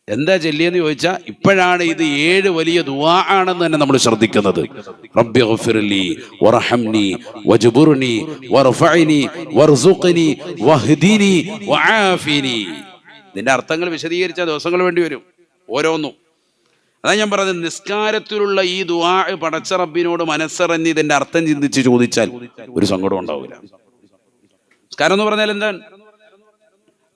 എന്താ ചൊല്ലിയെന്ന് ചോദിച്ചാൽ ഇപ്പോഴാണ് ഇത് 7 വലിയ ദുആ ആണെന്ന് തന്നെ നമ്മൾ ശ്രദ്ധിക്കുന്നത്. റബ്ബി ഗഫിർലി വറഹംനി വജ്ബുർനി വർഫഅനി വർസുഖ്നി വഹ്ദിനി വആഫിനി. ഇതിന്റെ അർത്ഥങ്ങൾ വിശദീകരിച്ച ദിവസങ്ങൾ വേണ്ടി വരും ഓരോന്നും. അതാ ഞാൻ പറഞ്ഞത്, നിസ്കാരത്തിലുള്ള ഈ ദുആ പടച്ച റബ്ബിനോട് മനസ്സറിഞ്ഞ് ഇതിന്റെ അർത്ഥം ചിന്തിച്ച് ചോദിച്ചാൽ ഒരു സങ്കടം ഉണ്ടാവില്ല. നിസ്കാരം എന്ന് പറഞ്ഞാൽ എന്താണ്?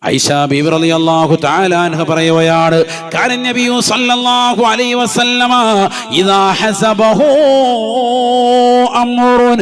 ഐഷ ബീവി റളിയല്ലാഹു തആല അൻഹ പറയുകയാണ്, കാന നബിയു സല്ലല്ലാഹു അലൈഹി വസല്ലമ ഇദാ ഹസബഹു അംറുൻ